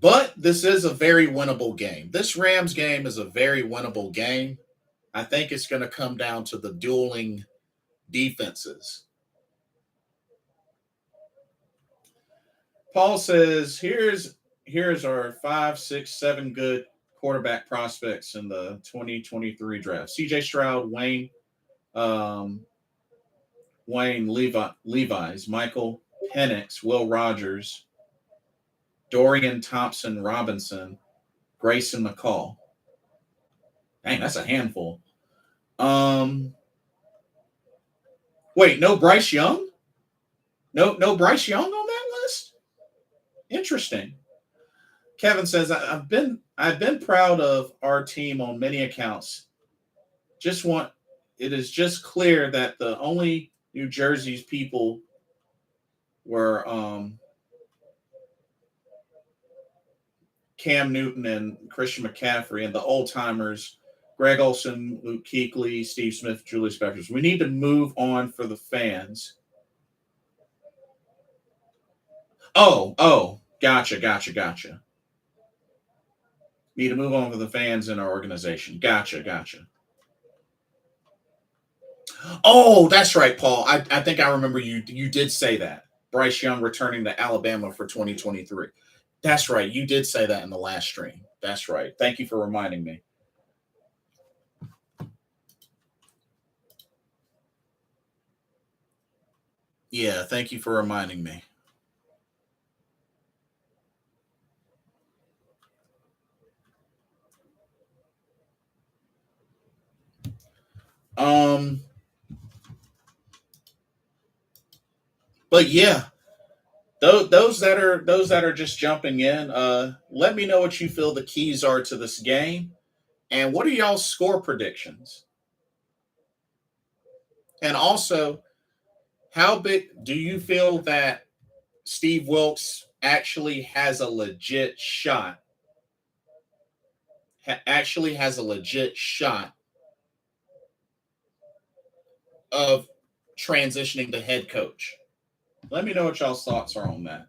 But this is a very winnable game. This Rams game is a very winnable game. I think it's going to come down to the dueling defenses. Paul says, here's our 5, 6, 7 good quarterback prospects in the 2023 draft. CJ Stroud, um, Wayne Levi's, Michael Penix, Will Rogers, Dorian Thompson Robinson, Grayson McCall. Dang, that's a handful. Wait, no Bryce Young? No Bryce Young on that list? Interesting. Kevin says, I've been proud of our team on many accounts. It is just clear that the only New Jersey's people were Cam Newton and Christian McCaffrey, and the old timers, Greg Olson, Luke Kuechly, Steve Smith, Julius Peppers. We need to move on for the fans. Oh, gotcha. Need to move on for the fans in our organization. Gotcha. Oh, that's right, Paul. I think I remember you did say that. Bryce Young returning to Alabama for 2023. That's right. You did say that in the last stream. That's right. Thank you for reminding me. Yeah, thank you for reminding me. Um, but yeah, those that are just jumping in, let me know what you feel the keys are to this game, and what are y'all's score predictions? And also, how big do you feel that Steve Wilks actually has a legit shot? Actually has a legit shot of transitioning to head coach. Let me know what y'all's thoughts are on that.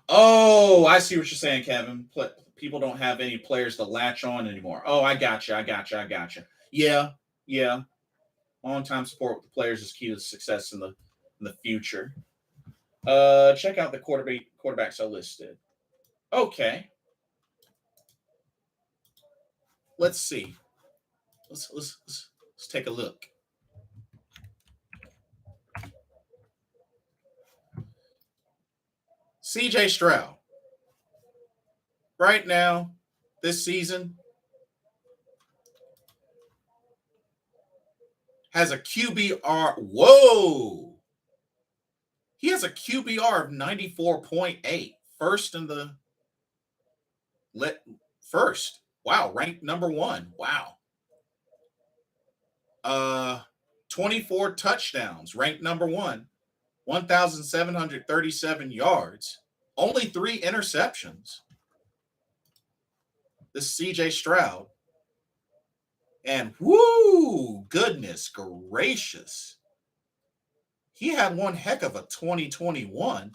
Oh, I see what you're saying, Kevin. People don't have any players to latch on anymore. Oh, I got you. Yeah. Long time support with the players is key to success in the future. Check out the quarterbacks I listed. Okay, let's see. Let's take a look. CJ Stroud. Right now, this season, has a QBR. Whoa! He has a QBR of 94.8. First in the first. Wow, ranked number 1. Wow. 24 touchdowns, ranked number 1. 1,737 yards. Only 3 interceptions. This is CJ Stroud. And whoo, goodness gracious. He had one heck of a 2021.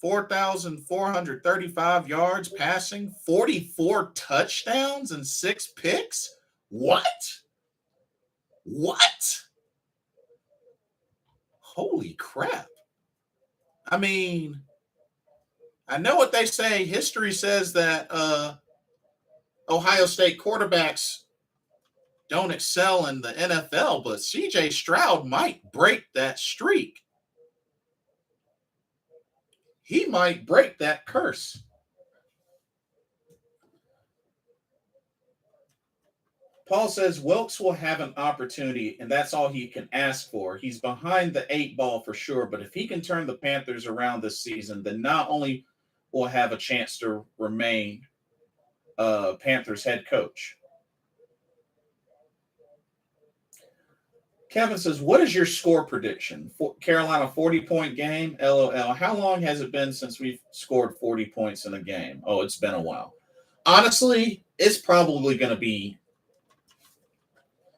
4,435 yards passing, 44 touchdowns, and 6 picks? What? What? Holy crap. I mean, I know what they say. History says that Ohio State quarterbacks don't excel in the NFL, but CJ Stroud might break that streak. He might break that curse. Paul says Wilks will have an opportunity, and that's all he can ask for. He's behind the 8 ball for sure, but if he can turn the Panthers around this season, then not only will have a chance to remain Panthers head coach. Kevin says, what is your score prediction? Carolina 40-point game? LOL. How long has it been since we've scored 40 points in a game? Oh, it's been a while. Honestly, it's probably going to be,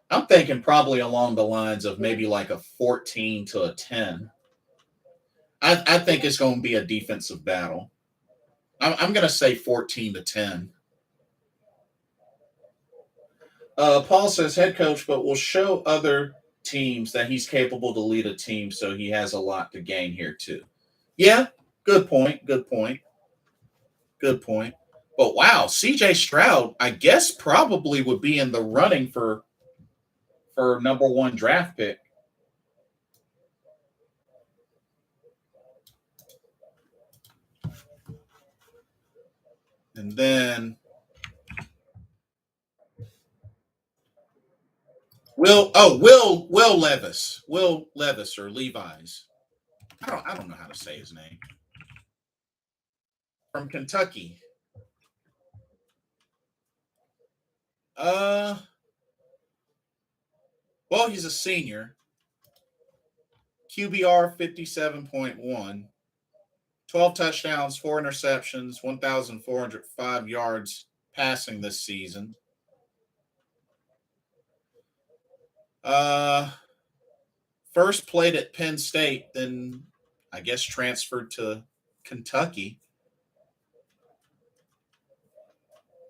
I'm thinking probably along the lines of maybe like a 14-10. I think it's going to be a defensive battle. I'm going to say 14-10. Paul says head coach, but will show other teams that he's capable to lead a team, so he has a lot to gain here too. Yeah, good point. But wow, CJ Stroud, I guess probably would be in the running for number 1 draft pick. And then Will Levis or Levi's. I don't know how to say his name. From Kentucky. Well, he's a senior. QBR 57.1. 12 touchdowns, 4 interceptions, 1,405 yards passing this season. First played at Penn State, then I guess transferred to Kentucky.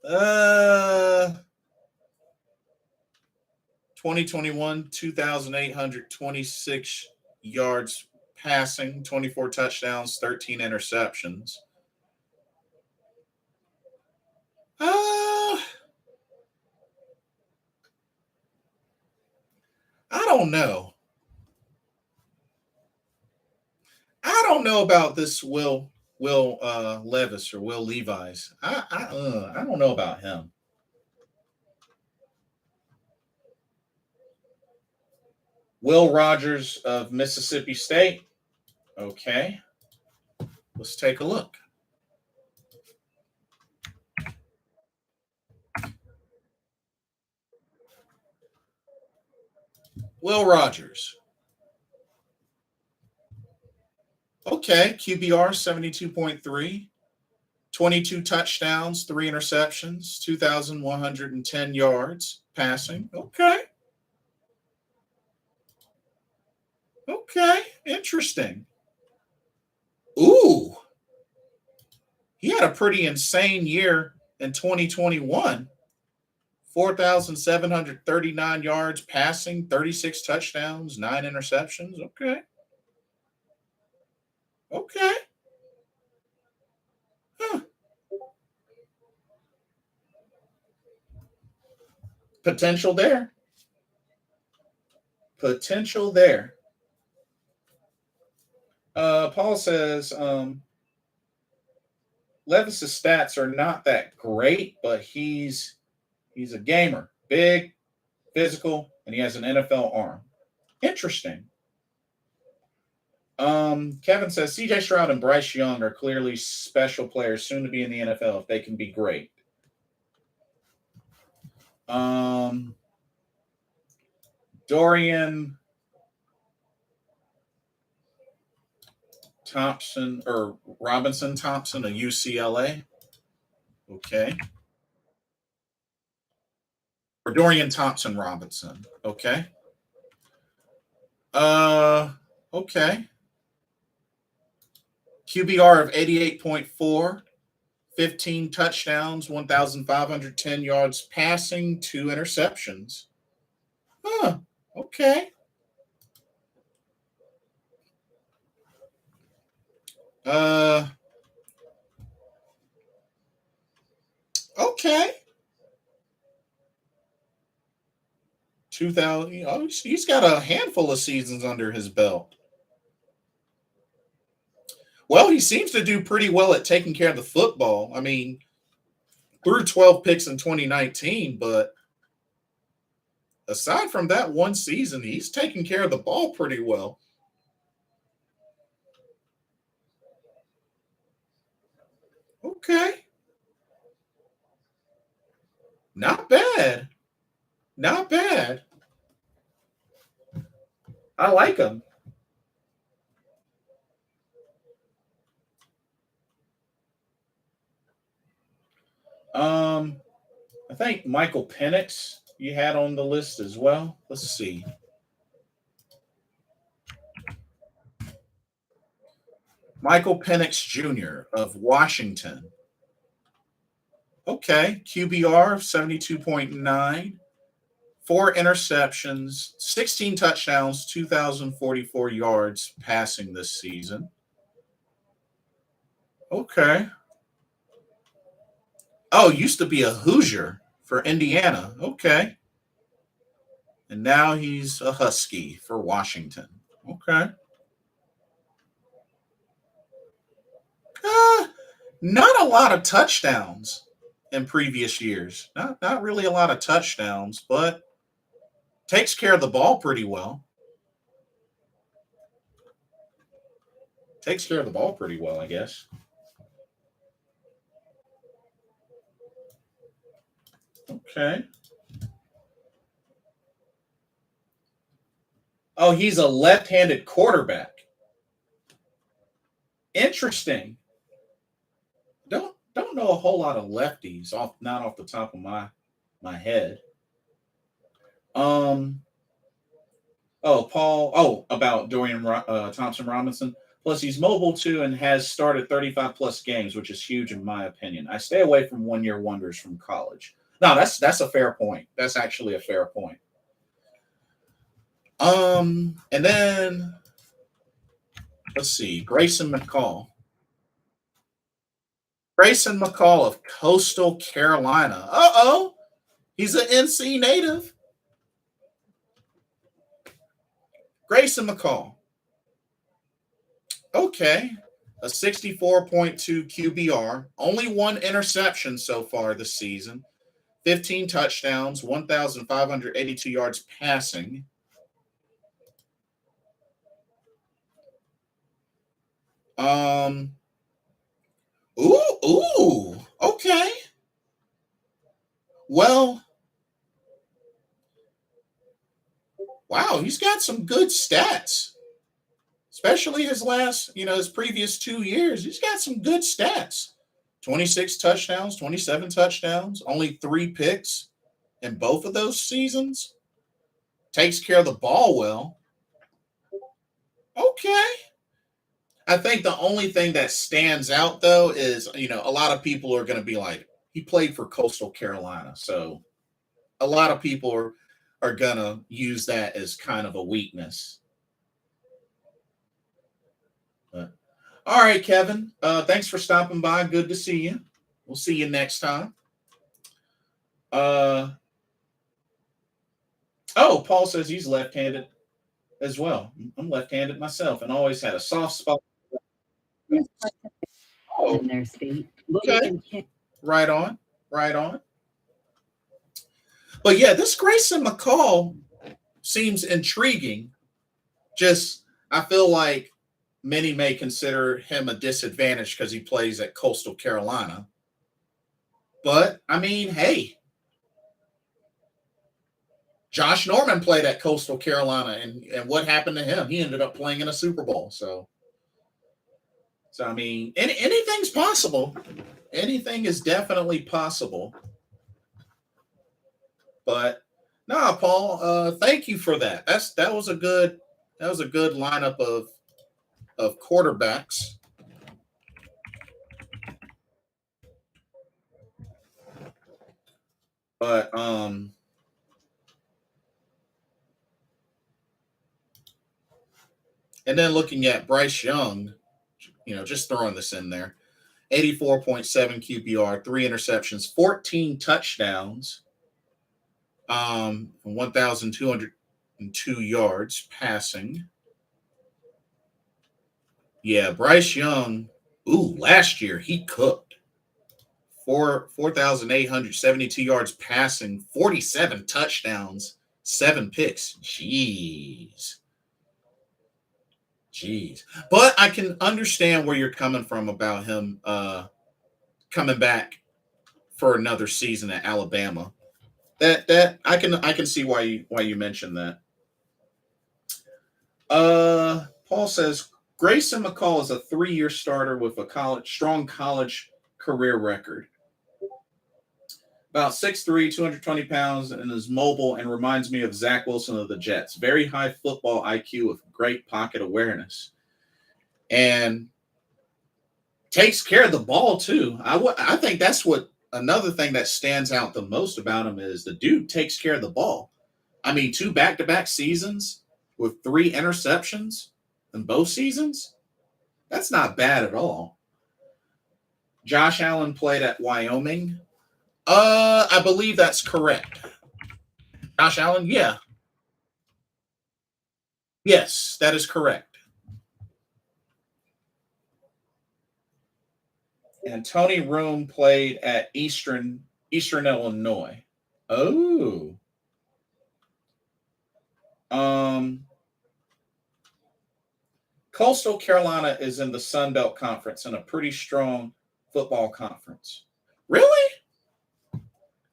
2021, 2,826 yards passing, 24 touchdowns, 13 interceptions. I don't know. I don't know about this Will Levis or Will Levi's. I don't know about him. Will Rogers of Mississippi State. Okay. Let's take a look. Will Rogers. Okay, QBR 72.3, 22 touchdowns, 3 interceptions, 2,110 yards passing. Okay, interesting. Ooh, he had a pretty insane year in 2021. 4,739 yards passing, 36 touchdowns, 9 interceptions. Okay. Huh. Potential there. Paul says Levis's stats are not that great, but he's a gamer. Big, physical, and he has an NFL arm. Interesting. Kevin says CJ Stroud and Bryce Young are clearly special players soon to be in the NFL if they can be great. Dorian Thompson or Robinson Thompson of UCLA. Okay. Or Dorian Thompson Robinson. Okay. Okay. QBR of 88.4, 15 touchdowns, 1,510 yards passing, 2 interceptions. Huh. Okay. Okay. 2,000. Oh, he's got a handful of seasons under his belt. Well, he seems to do pretty well at taking care of the football. I mean, threw 12 picks in 2019, but aside from that one season, he's taking care of the ball pretty well. Okay. Not bad. Not bad. I like him. I think Michael Penix you had on the list as well. Let's see. Michael Penix Jr. of Washington. Okay, QBR 72.9, 4 interceptions, 16 touchdowns, 2,044 yards passing this season. Okay. Oh, used to be a Hoosier for Indiana. Okay. And now he's a Husky for Washington. Okay. Not a lot of touchdowns in previous years. Not really a lot of touchdowns, but takes care of the ball pretty well. Takes care of the ball pretty well, I guess. Okay. Oh, he's a left-handed quarterback. Interesting. Don't know a whole lot of lefties not off the top of my head. Paul. Oh, about Dorian Thompson Robinson. Plus, he's mobile too and has started 35 plus games, which is huge in my opinion. I stay away from 1-year wonders from college. No, that's a fair point. That's actually a fair point. And then let's see, Grayson McCall. Grayson McCall of Coastal Carolina. Uh-oh. He's an NC native. Grayson McCall. Okay. A 64.2 QBR. Only 1 interception so far this season. 15 touchdowns, 1,582 yards passing. Ooh, okay. Well, wow, he's got some good stats. Especially his previous 2 years. He's got some good stats. 26 touchdowns, 27 touchdowns, only 3 picks in both of those seasons. Takes care of the ball well. Okay. I think the only thing that stands out though is, a lot of people are going to be like, he played for Coastal Carolina. So a lot of people are going to use that as kind of a weakness. But, all right, Kevin. Thanks for stopping by. Good to see you. We'll see you next time. Oh, Paul says he's left-handed as well. I'm left-handed myself and always had a soft spot. Oh, in their state. okay. Right on. Right on. But yeah, this Grayson McCall seems intriguing. Just, I feel like many may consider him a disadvantage because he plays at Coastal Carolina. But, I mean, hey, Josh Norman played at Coastal Carolina, and what happened to him? He ended up playing in a Super Bowl. So I mean, anything's possible. Anything is definitely possible. But no, Paul, thank you for that. That was a good lineup of quarterbacks. But and then looking at Bryce Young, just throwing this in there. 84.7 QBR, 3 interceptions, 14 touchdowns, 1,202 yards passing. Yeah, Bryce Young, last year he cooked. 4,872 yards passing, 47 touchdowns, 7 picks. Jeez. But I can understand where you're coming from about him coming back for another season at Alabama. That I can see why you mentioned that. Paul says Grayson McCall is a 3-year starter with a strong college career record. About 6'3", 220 pounds, and is mobile and reminds me of Zach Wilson of the Jets. Very high football IQ with great pocket awareness. And takes care of the ball, too. I think that's what another thing that stands out the most about him is the dude takes care of the ball. I mean, 2 back-to-back seasons with 3 interceptions in both seasons. That's not bad at all. Josh Allen played at Wyoming. I believe that's correct. Josh Allen, yeah. Yes, that is correct. And Tony Room played at Eastern Illinois. Oh. Coastal Carolina is in the Sun Belt Conference and a pretty strong football conference. Really?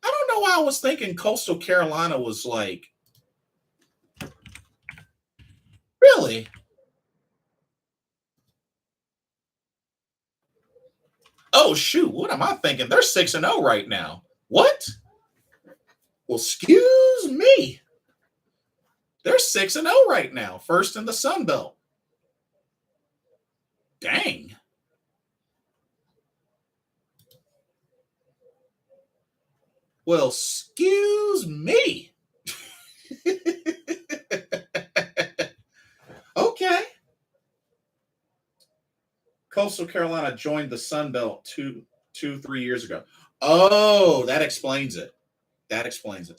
I don't know why I was thinking Coastal Carolina was like. Really? Oh, shoot. What am I thinking? They're 6-0 right now. What? Well, excuse me. They're 6-0 right now. First in the Sun Belt. Dang. Well, excuse me. Okay. Coastal Carolina joined the Sun Belt 3 years ago. Oh, that explains it.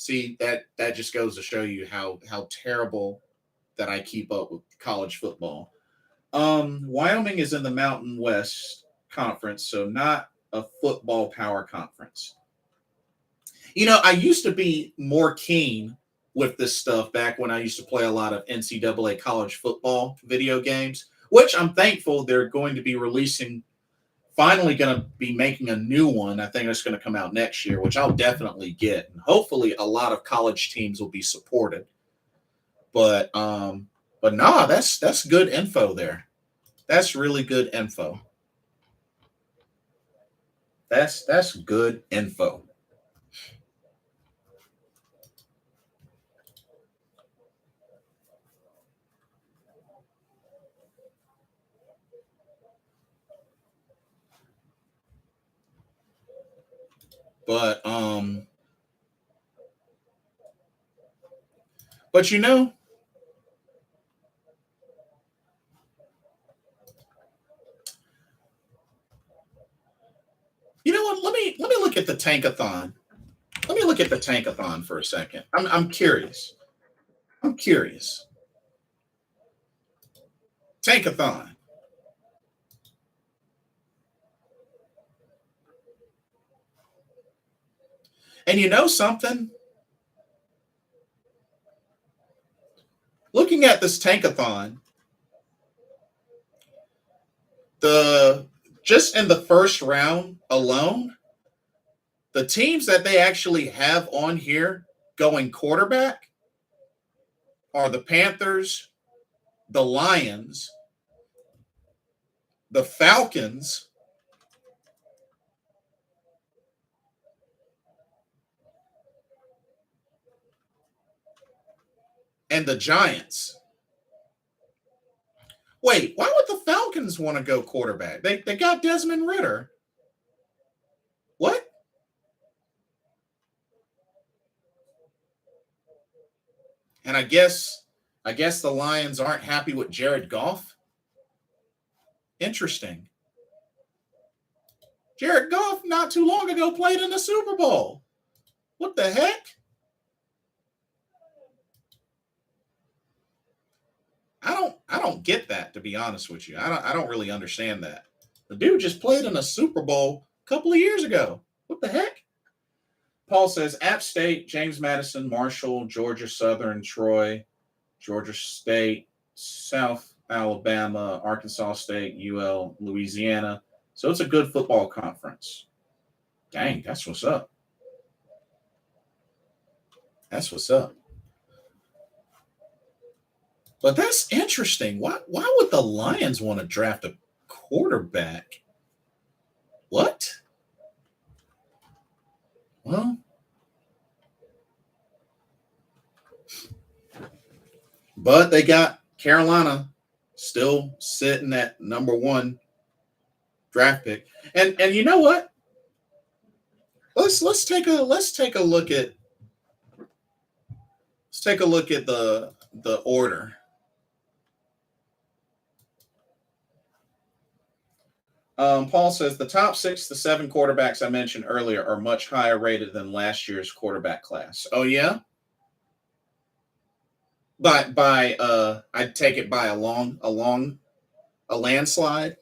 See, that just goes to show you how terrible that I keep up with college football. Wyoming is in the Mountain West Conference, so not a football power conference. I used to be more keen with this stuff back when I used to play a lot of NCAA college football video games, which I'm thankful they're going to be releasing. Finally going to be making a new one. I think it's going to come out next year, which I'll definitely get. And hopefully a lot of college teams will be supported. But nah, that's good info there. That's really good info. That's good info. But you know what? Let me look at the tankathon. Let me look at the tankathon for a second. I'm curious. Tankathon. And you know something? Looking at this tankathon, just in the first round alone, the teams that they actually have on here going quarterback are the Panthers, the Lions, the Falcons, and the Giants. Wait, why would the Falcons want to go quarterback? They got Desmond Ridder. What? And I guess the Lions aren't happy with Jared Goff. Interesting. Jared Goff not too long ago played in the Super Bowl. What the heck? I don't get that, to be honest with you. I don't really understand that. The dude just played in a Super Bowl a couple of years ago. What the heck? Paul says App State, James Madison, Marshall, Georgia Southern, Troy, Georgia State, South Alabama, Arkansas State, UL, Louisiana. So it's a good football conference. Dang, that's what's up. That's what's up. But that's interesting. Why would the Lions want to draft a quarterback? What? Well, but they got Carolina still sitting at number 1 draft pick. And you know what? Let's take a look at the order. Paul says the top 6 to 7 quarterbacks I mentioned earlier are much higher rated than last year's quarterback class. Oh yeah? By I'd take it by a landslide.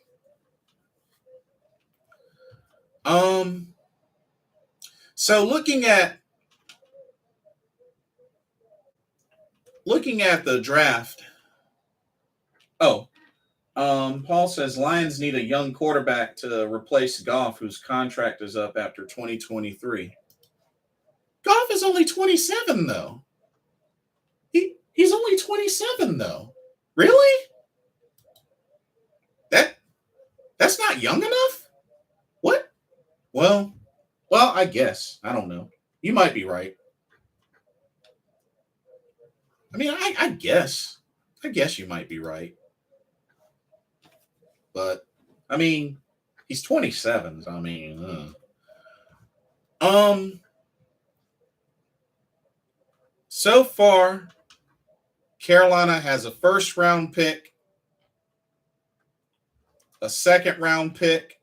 So looking at the draft. Paul says Lions need a young quarterback to replace Goff, whose contract is up after 2023. Goff is only 27, though. He's only 27, though. Really? That's not young enough? What? Well, I guess. I don't know. You might be right. I mean, I guess. I guess you might be right. But, I mean, he's 27. So, I mean, so far, Carolina has a first-round pick, a second-round pick.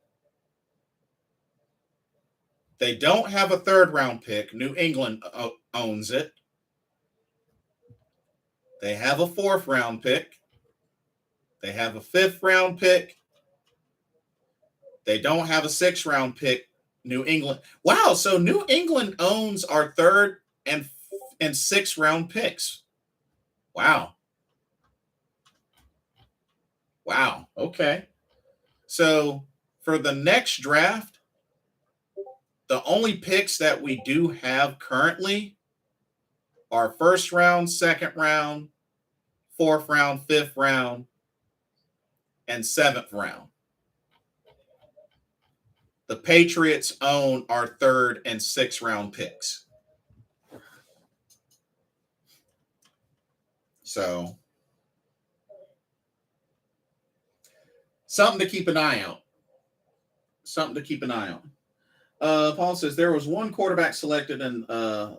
They don't have a third-round pick. New England owns it. They have a fourth-round pick. They have a fifth-round pick. They don't have a sixth-round pick. New England. Wow, so New England owns our third and sixth-round picks. Wow. Okay. So for the next draft, the only picks that we do have currently are first round, second round, fourth round, fifth round, and seventh round. The Patriots own our third and sixth round picks. So, something to keep an eye out. Paul says there was one quarterback selected in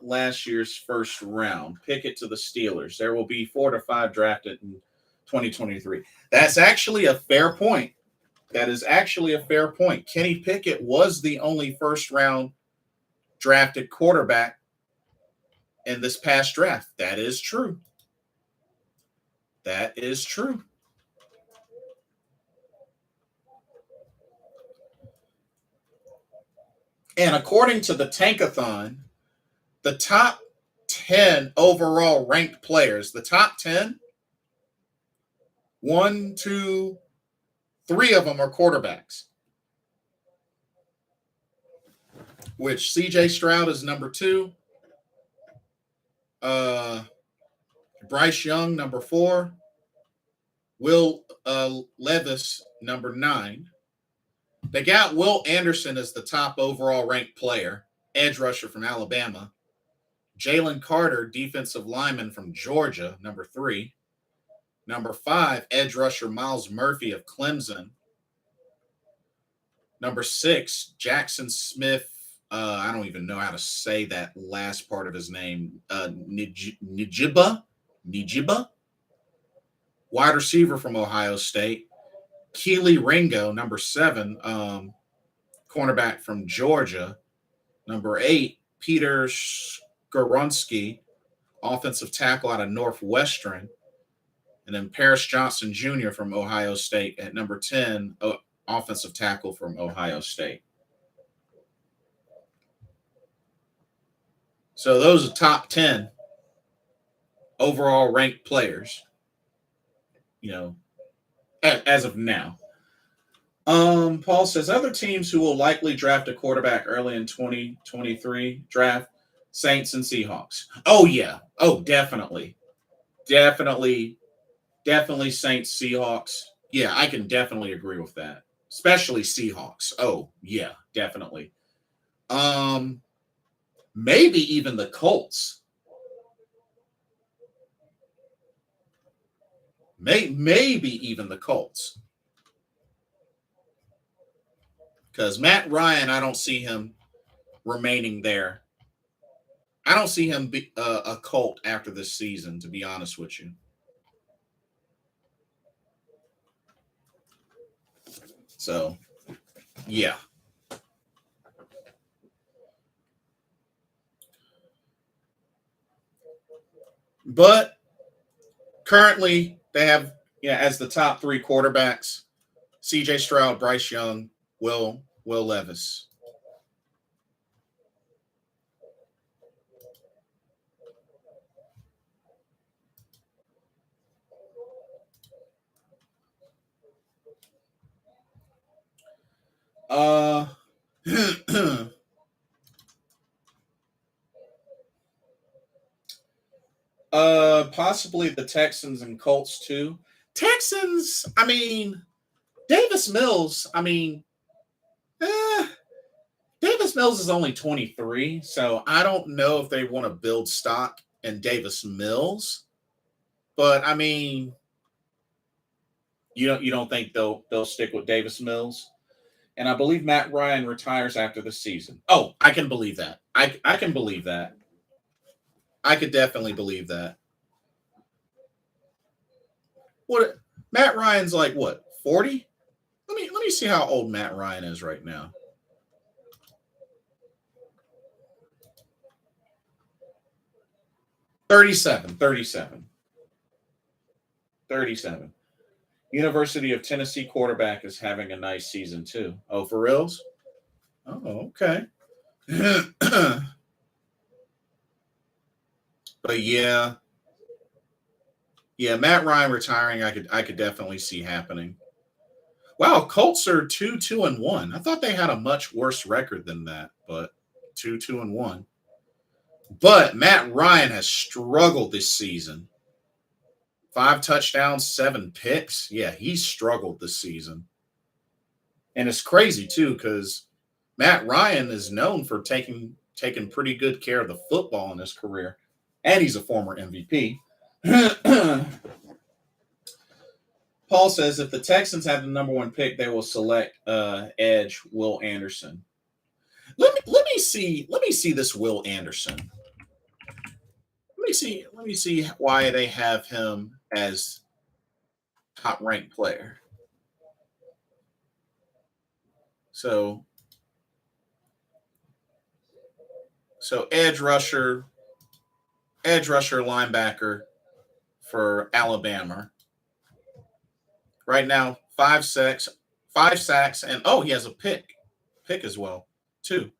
last year's first round. Pickett to the Steelers. There will be 4 to 5 drafted in 2023. That's actually a fair point. That is actually a fair point. Kenny Pickett was the only first round drafted quarterback in this past draft. That is true. That is true. And according to the Tankathon, the top 10 overall ranked players, the top 10, 1, 2, 3 of them are quarterbacks. Which CJ Stroud is number 2. Bryce Young, number 4. Will Levis, number 9. They got Will Anderson as the top overall ranked player, edge rusher from Alabama. Jalen Carter, defensive lineman from Georgia, number 3. Number 5, edge rusher Miles Murphy of Clemson. Number 6, Jackson Smith. I don't even know how to say that last part of his name. Njiba. Nijiba, wide receiver from Ohio State. Keely Ringo, number 7, cornerback from Georgia. Number 8, Peter Skoronski, offensive tackle out of Northwestern. And then Paris Johnson Jr. from Ohio State at number 10, offensive tackle from Ohio State. So those are top 10 overall ranked players, as of now. Paul says other teams who will likely draft a quarterback early in 2023 draft, Saints and Seahawks. Oh, yeah. Oh, definitely. Definitely Saints, Seahawks. Yeah, I can definitely agree with that. Especially Seahawks. Oh, yeah, definitely. Maybe even the Colts. Maybe even the Colts. Because Matt Ryan, I don't see him remaining there. I don't see him be a Colt after this season, to be honest with you. So, yeah. But currently, they have, as the top 3 quarterbacks, C.J. Stroud, Bryce Young, Will Levis. Possibly the Texans and Colts too. Texans, I mean, Davis Mills, Davis Mills is only 23, so I don't know if they want to build stock in Davis Mills. But I mean, you don't think they'll stick with Davis Mills? And I believe Matt Ryan retires after the season. Oh, I can believe that. I can believe that. I could definitely believe that. What Matt Ryan's like what, 40? Let me see how old Matt Ryan is right now. Thirty-seven. University of Tennessee quarterback is having a nice season too. Oh, for reals? Oh, okay. But yeah. Yeah, Matt Ryan retiring, I could definitely see happening. Wow, Colts are 2-1. I thought they had a much worse record than that, but 2-1. But Matt Ryan has struggled this season. 5 touchdowns, 7 picks. Yeah, he's struggled this season. And it's crazy too, because Matt Ryan is known for taking pretty good care of the football in his career. And he's a former MVP. Paul says if the Texans have the number 1 pick, they will select edge Will Anderson. Let me see this Will Anderson. Let me see why they have him as top ranked player. So edge rusher linebacker for Alabama. Right now, 5 sacks, and he has a pick as well, too.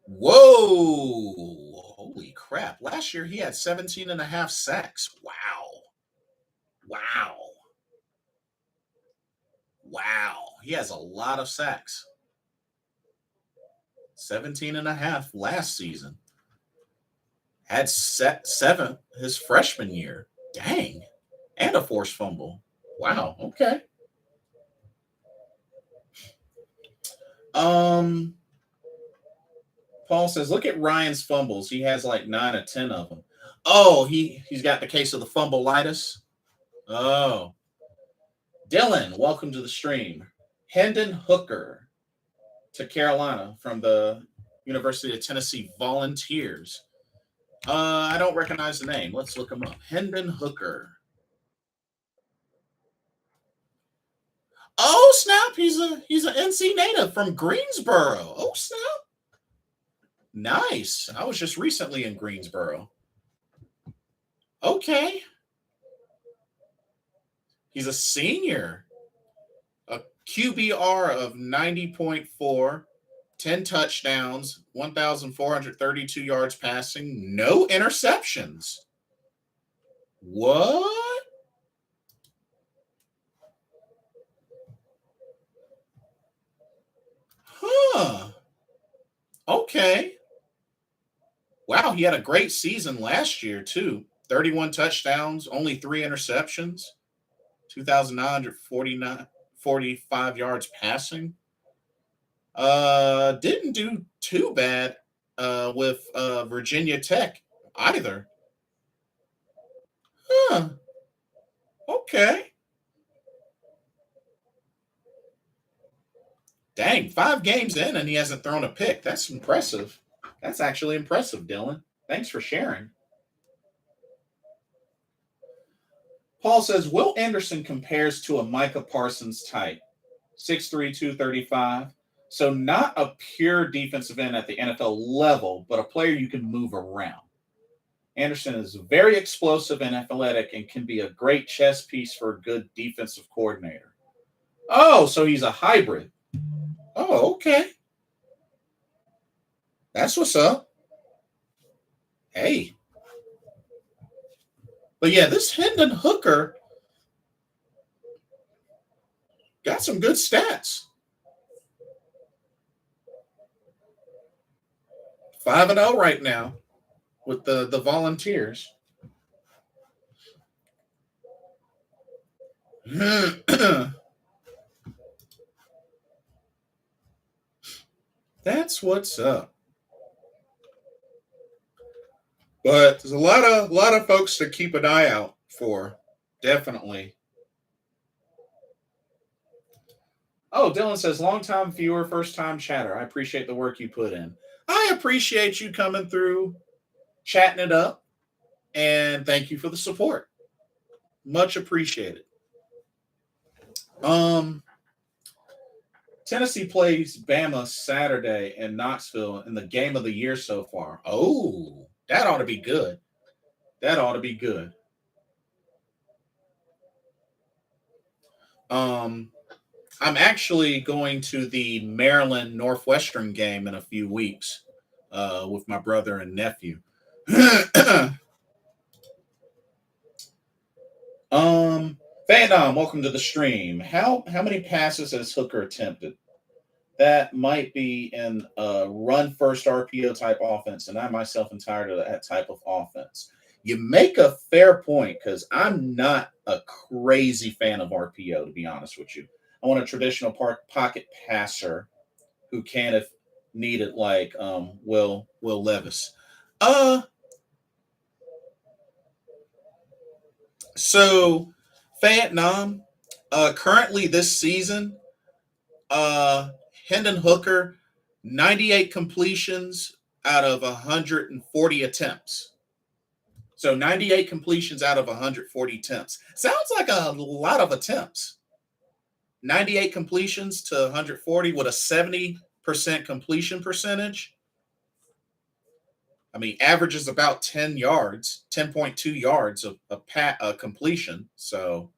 Whoa! Holy crap! Last year he had 17 and a half sacks. Wow! He has a lot of sacks. 17 and a half last season. Had 7 his freshman year. Dang. And a forced fumble. Wow. Okay. Paul says, look at Ryan's fumbles. He has like 9 or 10 of them. Oh, he's got the case of the fumble-litis. Oh. Dylan, welcome to the stream. Hendon Hooker to Carolina from the University of Tennessee Volunteers. I don't recognize the name. Let's look him up. Hendon Hooker. Oh snap! He's an NC native from Greensboro. Oh snap! Nice. I was just recently in Greensboro. Okay. He's a senior. A QBR of 90.4, 10 touchdowns, 1,432 yards passing, no interceptions. What? Huh. Okay. Wow, he had a great season last year, too. 31 touchdowns, only 3 interceptions, 2,945 yards passing. Didn't do too bad with Virginia Tech either. Huh. Okay. Dang, 5 games in and he hasn't thrown a pick. That's impressive. That's actually impressive, Dylan. Thanks for sharing. Paul says Will Anderson compares to a Micah Parsons type, 6'3", 235. So not a pure defensive end at the NFL level, but a player you can move around. Anderson is very explosive and athletic and can be a great chess piece for a good defensive coordinator. Oh, so he's a hybrid. Oh, okay. That's what's up. Hey. But yeah, this Hendon Hooker got some good stats. 5-0 right now with the Volunteers. That's what's up. But there's a lot of folks to keep an eye out for. Definitely. Oh, Dylan says, long-time viewer, first-time chatter. I appreciate the work you put in. I appreciate you coming through, chatting it up, and thank you for the support. Much appreciated. Tennessee plays Bama Saturday in Knoxville in the game of the year so far. Oh, that ought to be good. That ought to be good. I'm actually going to the Maryland Northwestern game in a few weeks with my brother and nephew. Phantom, welcome to the stream. How many passes has Hooker attempted? That might be in a run first RPO type offense, and I myself am tired of that type of offense. You make a fair point because I'm not a crazy fan of RPO, to be honest with you. I want a traditional pocket passer who can, if needed, like Will Levis. So Vietnam, currently this season, Hendon Hooker, 98 completions out of 140 attempts. So 98 completions out of 140 attempts. Sounds like a lot of attempts. 98 completions to 140 with a 70% completion percentage. I mean, averages about 10 yards, 10.2 yards of completion. So,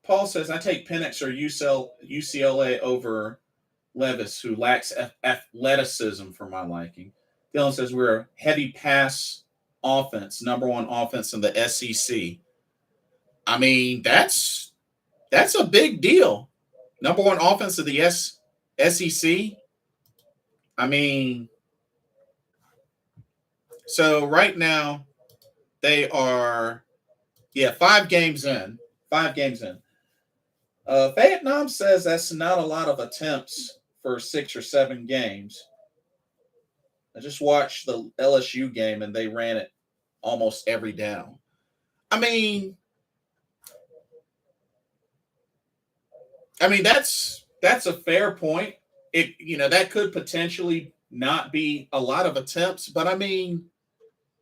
Paul says, I take Penix or UCLA over Levis, who lacks athleticism for my liking. Dylan says, we're a heavy pass offense, number one offense in the SEC. I mean, that's a big deal. Number one offense of the SEC. I mean, so right now they are, 5 games in. 5 games in. Vietnam says that's not a lot of attempts for 6 or 7 games. I just watched the LSU game and they ran it almost every down. I mean, I mean, that's a fair point. That could potentially not be a lot of attempts, but I mean,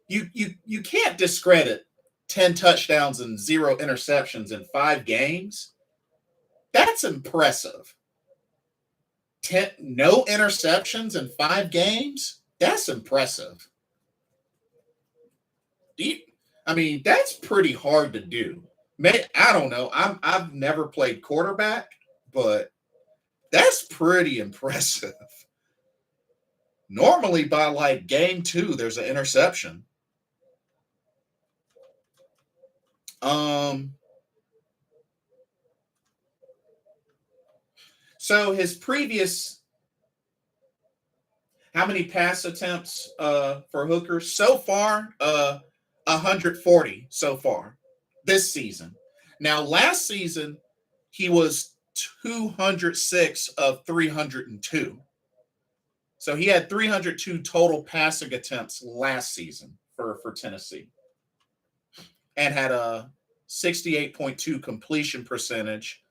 you can't discredit 10 touchdowns and 0 interceptions in 5 games. That's impressive. No interceptions in 5 games? That's impressive. I mean, that's pretty hard to do. I don't know. I've never played quarterback, but that's pretty impressive. Normally, by like game 2, there's an interception. So his previous, how many pass attempts for Hooker so far? 140 so far this season. Now, last season he was 206 of 302. So he had 302 total passing attempts last season for Tennessee, and had a 68.2 completion percentage.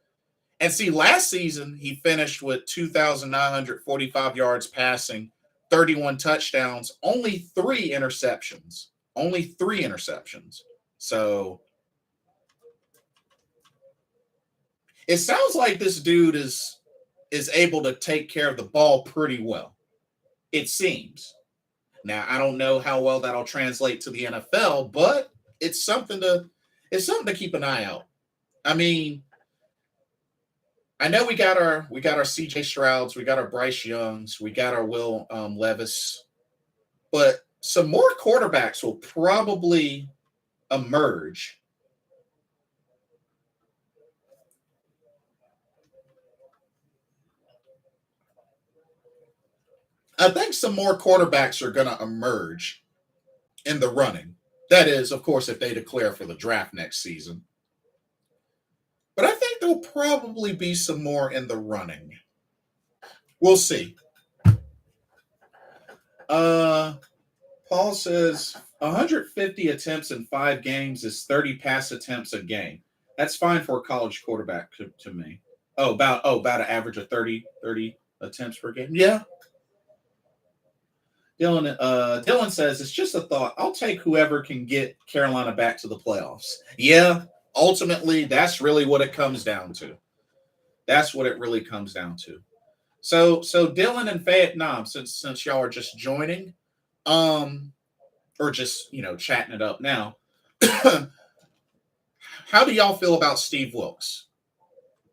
And see, last season he finished with 2,945 yards passing, 31 touchdowns, only 3 interceptions. Only 3 interceptions. So it sounds like this dude is able to take care of the ball pretty well. It seems. Now, I don't know how well that'll translate to the NFL, but it's something to keep an eye out. I mean, I know we got our CJ Strouds, we got our Bryce Youngs, we got our Will Levis, but some more quarterbacks will probably emerge. I think some more quarterbacks are going to emerge in the running. That is, of course, if they declare for the draft next season. But I think there'll probably be some more in the running. We'll see. Paul says 150 attempts in 5 games is 30 pass attempts a game. That's fine for a college quarterback to me. About an average of 30 attempts per game. Yeah. Dylan says it's just a thought. I'll take whoever can get Carolina back to the playoffs. Yeah, ultimately, that's really what it comes down to. That's what it really comes down to. So Dylan and Vietnam, since y'all are just joining, or just chatting it up now, how do y'all feel about Steve Wilks?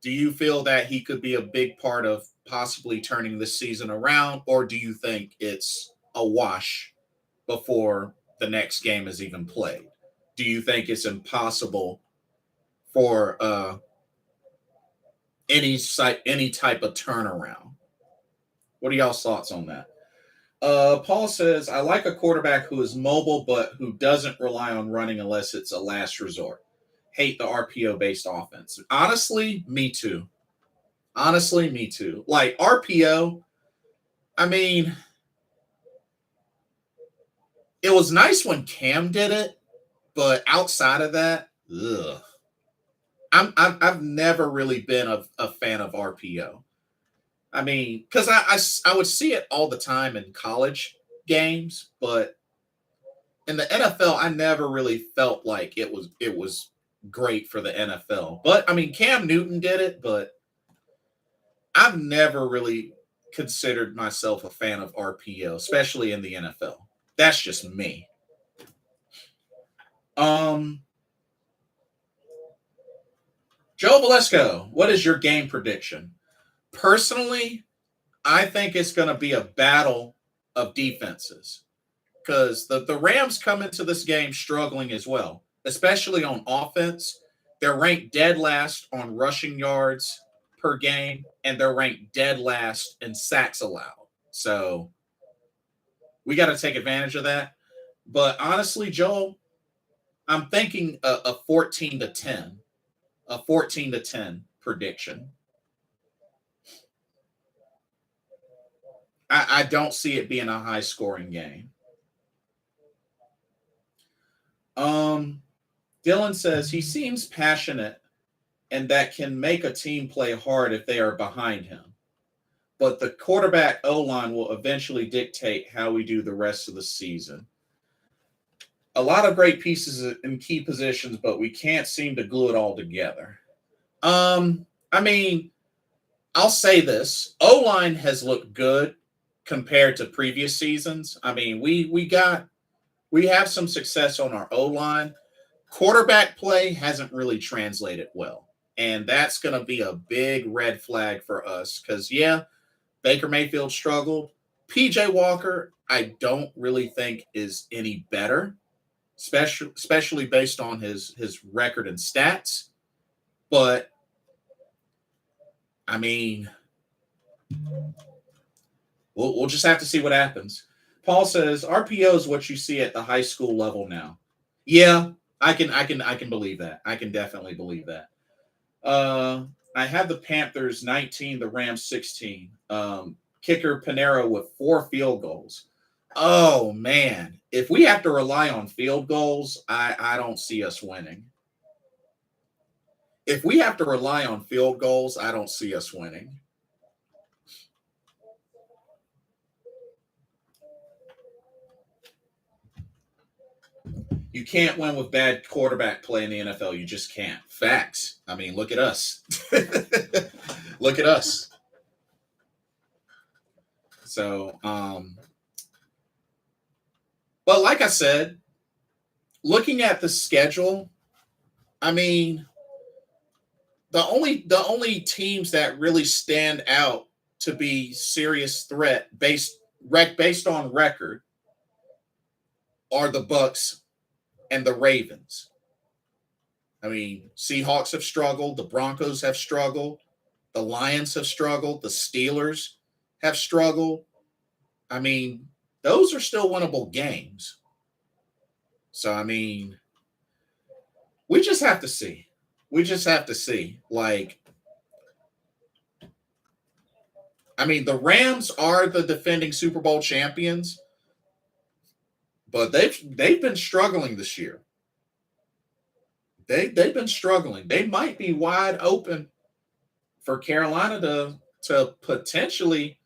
Do you feel that he could be a big part of possibly turning this season around, or do you think it's a wash before the next game is even played? Do you think it's impossible for any type of turnaround? What are y'all's thoughts on that? Paul says, I like a quarterback who is mobile but who doesn't rely on running unless it's a last resort. Hate the RPO based offense. Honestly, me too. Like RPO, I mean, it was nice when Cam did it, but outside of that, ugh. I've never really been a fan of RPO. I mean, because I would see it all the time in college games, but in the NFL, I never really felt like it was great for the NFL. But I mean, Cam Newton did it, but I've never really considered myself a fan of RPO, especially in the NFL. That's just me. Joe Valesco, what is your game prediction? Personally, I think it's going to be a battle of defenses because the Rams come into this game struggling as well, especially on offense. They're ranked dead last on rushing yards per game, and they're ranked dead last in sacks allowed. So we got to take advantage of that. But honestly, Joel, I'm thinking a 14-10, a 14-10 prediction. I don't see it being a high scoring game. Dylan says he seems passionate and that can make a team play hard if they are behind him. But the quarterback O-line will eventually dictate how we do the rest of the season. A lot of great pieces in key positions, but we can't seem to glue it all together. I mean, I'll say this: O-line has looked good compared to previous seasons. I mean, we have some success on our O-line. Quarterback play hasn't really translated well, and that's going to be a big red flag for us because yeah, Baker Mayfield struggled. PJ Walker, I don't really think is any better, especially based on his record and stats. But I mean, we'll just have to see what happens. Paul says RPO is what you see at the high school level now. Yeah, I can believe that. I can definitely believe that. I have the Panthers 19, the Rams 16. Kicker Panero with 4 field goals. Oh man, if we have to rely on field goals, I don't see us winning. If we have to rely on field goals, I don't see us winning. You can't win with bad quarterback play in the NFL. You just can't. Facts. I mean, look at us. Look at us. So, but like I said, looking at the schedule, I mean, the only teams that really stand out to be serious threat based on record are the Bucks and the Ravens. I mean, Seahawks have struggled, the Broncos have struggled, the Lions have struggled, the Steelers have struggled. I mean, those are still winnable games. So I mean, we just have to see. We just have to see. Like, I mean, the Rams are the defending Super Bowl champions, but they've been struggling this year. They've been struggling. They might be wide open for Carolina to potentially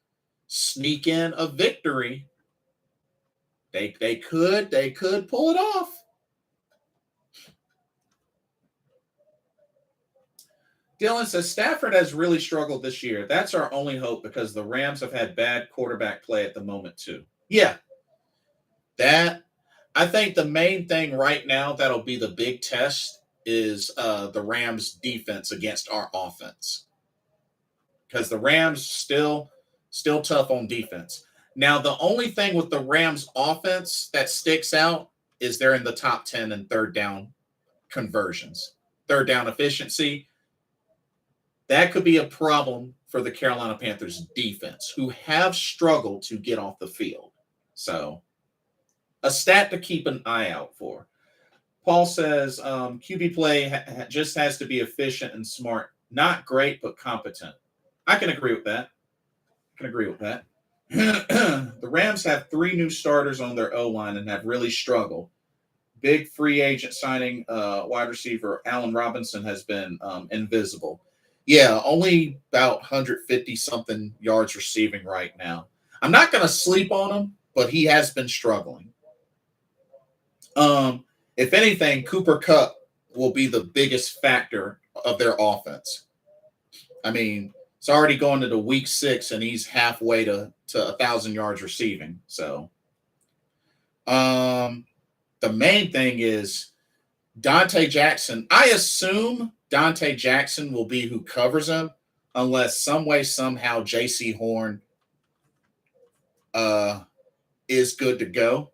sneak in a victory. They could pull it off. Dylan says Stafford has really struggled this year. That's our only hope because the Rams have had bad quarterback play at the moment too. Yeah, that I think the main thing right now that'll be the big test is the Rams defense against our offense because the Rams still tough on defense. Now the only thing with the Rams offense that sticks out is they're in the top 10 in third down conversions, third down efficiency. That could be a problem for the Carolina Panthers defense, who have struggled to get off the field. So, a stat to keep an eye out for. Paul says QB play just has to be efficient and smart. Not great, but competent. I can agree with that. The Rams have 3 new starters on their O-line and have really struggled. Big free agent signing wide receiver Allen Robinson has been invisible. Yeah, only about 150 something yards receiving right now. I'm not going to sleep on him, but he has been struggling. If anything, Cooper Kupp will be the biggest factor of their offense. I mean, it's already going to the week 6, and he's halfway to 1,000 yards receiving. So, the main thing is Dante Jackson. I assume Dante Jackson will be who covers him, unless some way somehow J.C. Horn is good to go.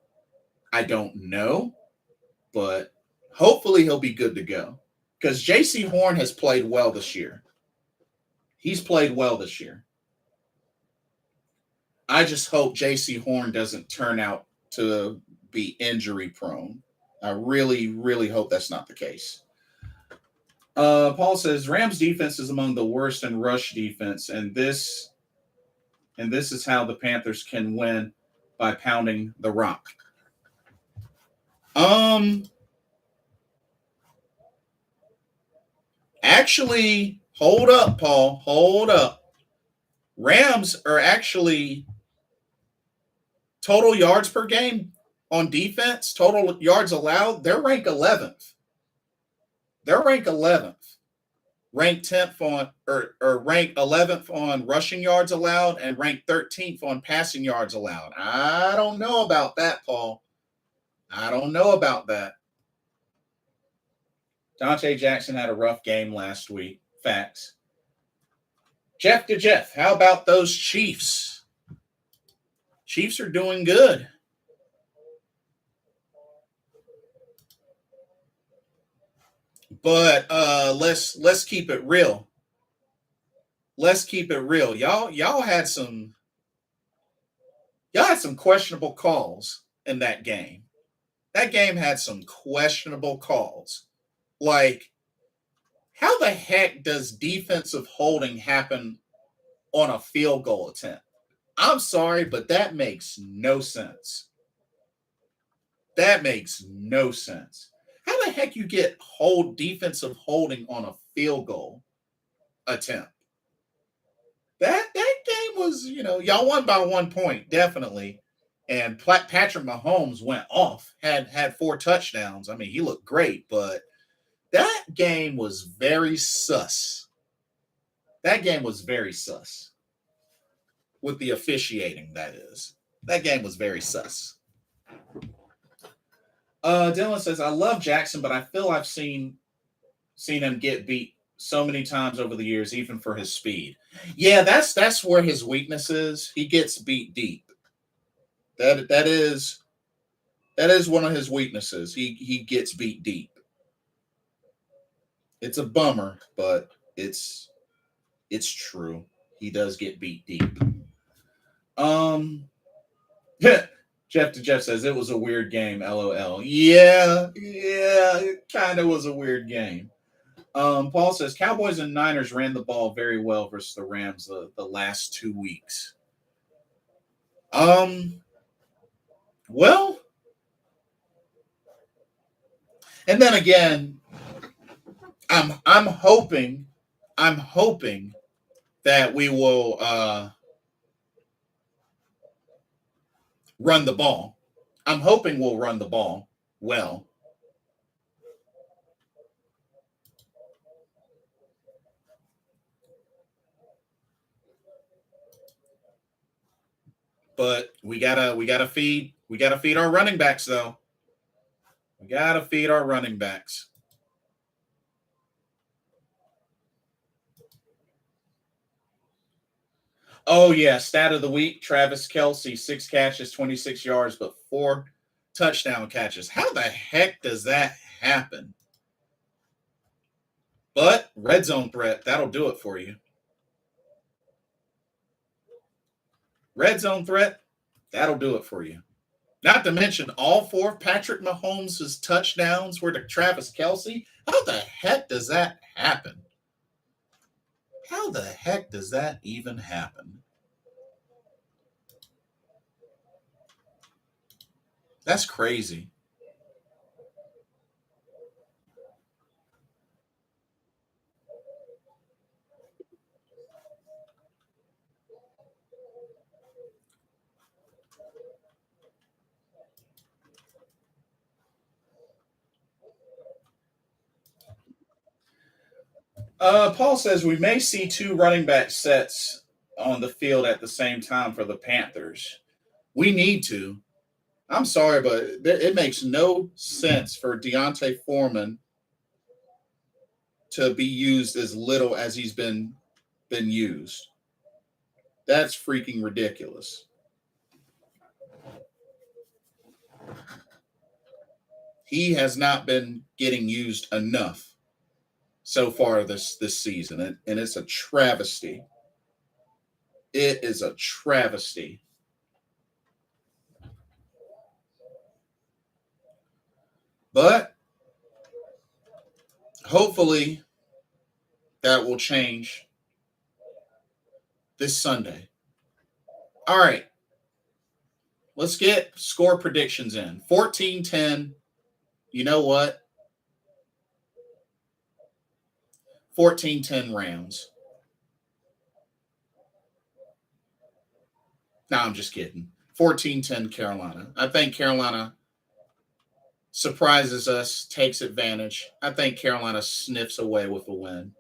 I don't know, but hopefully he'll be good to go because J.C. Horn has played well this year. He's played well this year. I just hope J.C. Horn doesn't turn out to be injury prone. I really, really hope that's not the case. Paul says Rams defense is among the worst in rush defense, and this is how the Panthers can win by pounding the rock. Actually, hold up, Paul. Hold up. Rams are actually total yards per game on defense, total yards allowed. They're ranked 11th. They're ranked 11th. Ranked 10th on or ranked 11th on rushing yards allowed and ranked 13th on passing yards allowed. I don't know about that, Paul. I don't know about that. Dante Jackson had a rough game last week. Facts. Jeff to Jeff, how about those Chiefs? Chiefs are doing good. But let's keep it real. Let's keep it real. Y'all had some questionable calls in that game. That game had some questionable calls. Like, how the heck does defensive holding happen on a field goal attempt? I'm sorry, but that makes no sense. That makes no sense. How the heck you get defensive holding on a field goal attempt? That game was, y'all won by 1 point, definitely. And Patrick Mahomes went off, had 4 touchdowns. I mean, he looked great, but that game was very sus. That game was very sus. With the officiating, that is. That game was very sus. Dylan says, I love Jackson, but I feel I've seen him get beat so many times over the years, even for his speed. Yeah, that's where his weakness is. He gets beat deep. That is one of his weaknesses. He gets beat deep. It's a bummer, but it's true. He does get beat deep. Jeff to Jeff says it was a weird game. LOL. Yeah, it kind of was a weird game. Paul says Cowboys and Niners ran the ball very well versus the Rams the last 2 weeks. Well, and then again, I'm hoping that we will run the ball. I'm hoping we'll run the ball well. But we gotta feed our running backs though. We gotta feed our running backs. Oh yeah, stat of the week: Travis Kelce, 6 catches, 26 yards, but 4 touchdown catches. How the heck does that happen? But red zone threat, that'll do it for you. Red zone threat, that'll do it for you. Not to mention all 4 of Patrick Mahomes' touchdowns were to Travis Kelce. How the heck does that happen? How the heck does that even happen? That's crazy. Paul says we may see 2 running back sets on the field at the same time for the Panthers. We need to. I'm sorry, but it makes no sense for Deontay Foreman to be used as little as he's been used. That's freaking ridiculous. He has not been getting used enough so far this season, and it's a travesty. It is a travesty. But hopefully that will change this Sunday. All right. Let's get score predictions in. 14-10. You know what? 14-10 Rams. No, I'm just kidding. 14-10 Carolina. I think Carolina surprises us, takes advantage. I think Carolina sniffs away with a win.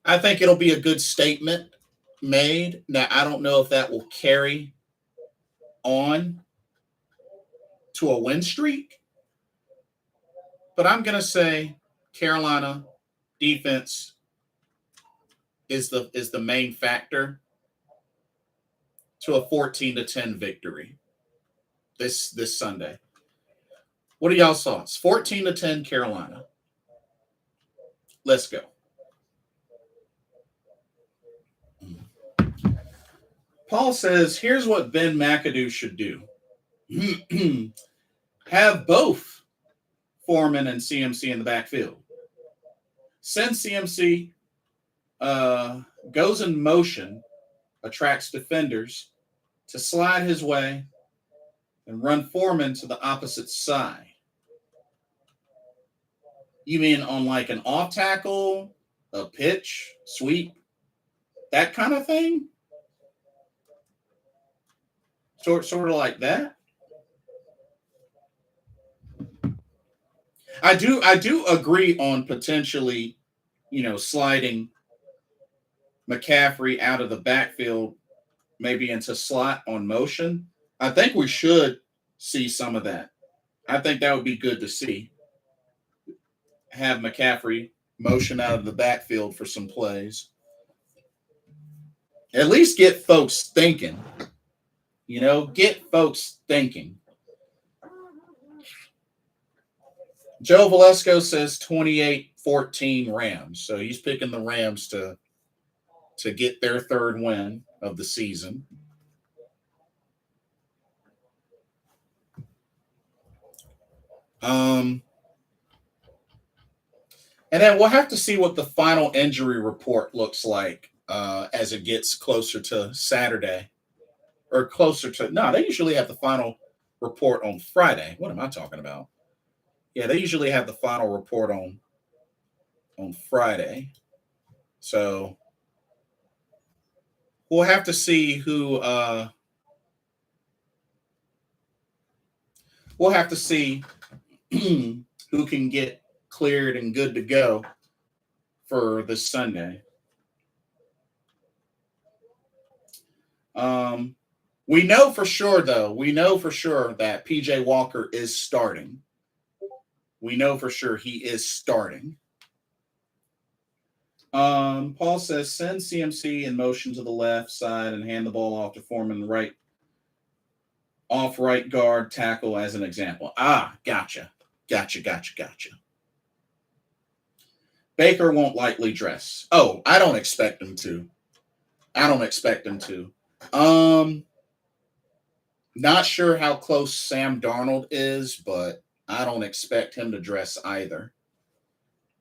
I think it'll be a good statement made. Now, I don't know if that will carry on to a win streak, but I'm going to say Carolina defense is the main factor to a 14-10 victory this Sunday. What are y'all's thoughts? 14-10 Carolina. Let's go. Paul says, here's what Ben McAdoo should do. Have both Foreman and CMC in the backfield. Send CMC, goes in motion, attracts defenders to slide his way and run Foreman to the opposite side. You mean on like an off tackle, a pitch, sweep, that kind of thing? Sort of like that. I do agree on potentially, sliding McCaffrey out of the backfield, maybe into slot on motion. I think we should see some of that. I think that would be good to see. Have McCaffrey motion out of the backfield for some plays. At least get folks thinking. Get folks thinking. Joe Valesco says 28-14 Rams. So he's picking the Rams to get their third win of the season. And then we'll have to see what the final injury report looks like as it gets closer to Saturday. Or closer to... No, they usually have the final report on Friday. What am I talking about? Yeah, they usually have the final report on Friday. So we'll have to see who we'll have to see who can get cleared and good to go for this Sunday. We know for sure that PJ Walker is starting. We know for sure he is starting. Paul says, send CMC in motion to the left side and hand the ball off to Foreman right guard tackle as an example. Gotcha. Baker won't likely dress. Oh, I don't expect him to. Not sure how close Sam Darnold is, but I don't expect him to dress either.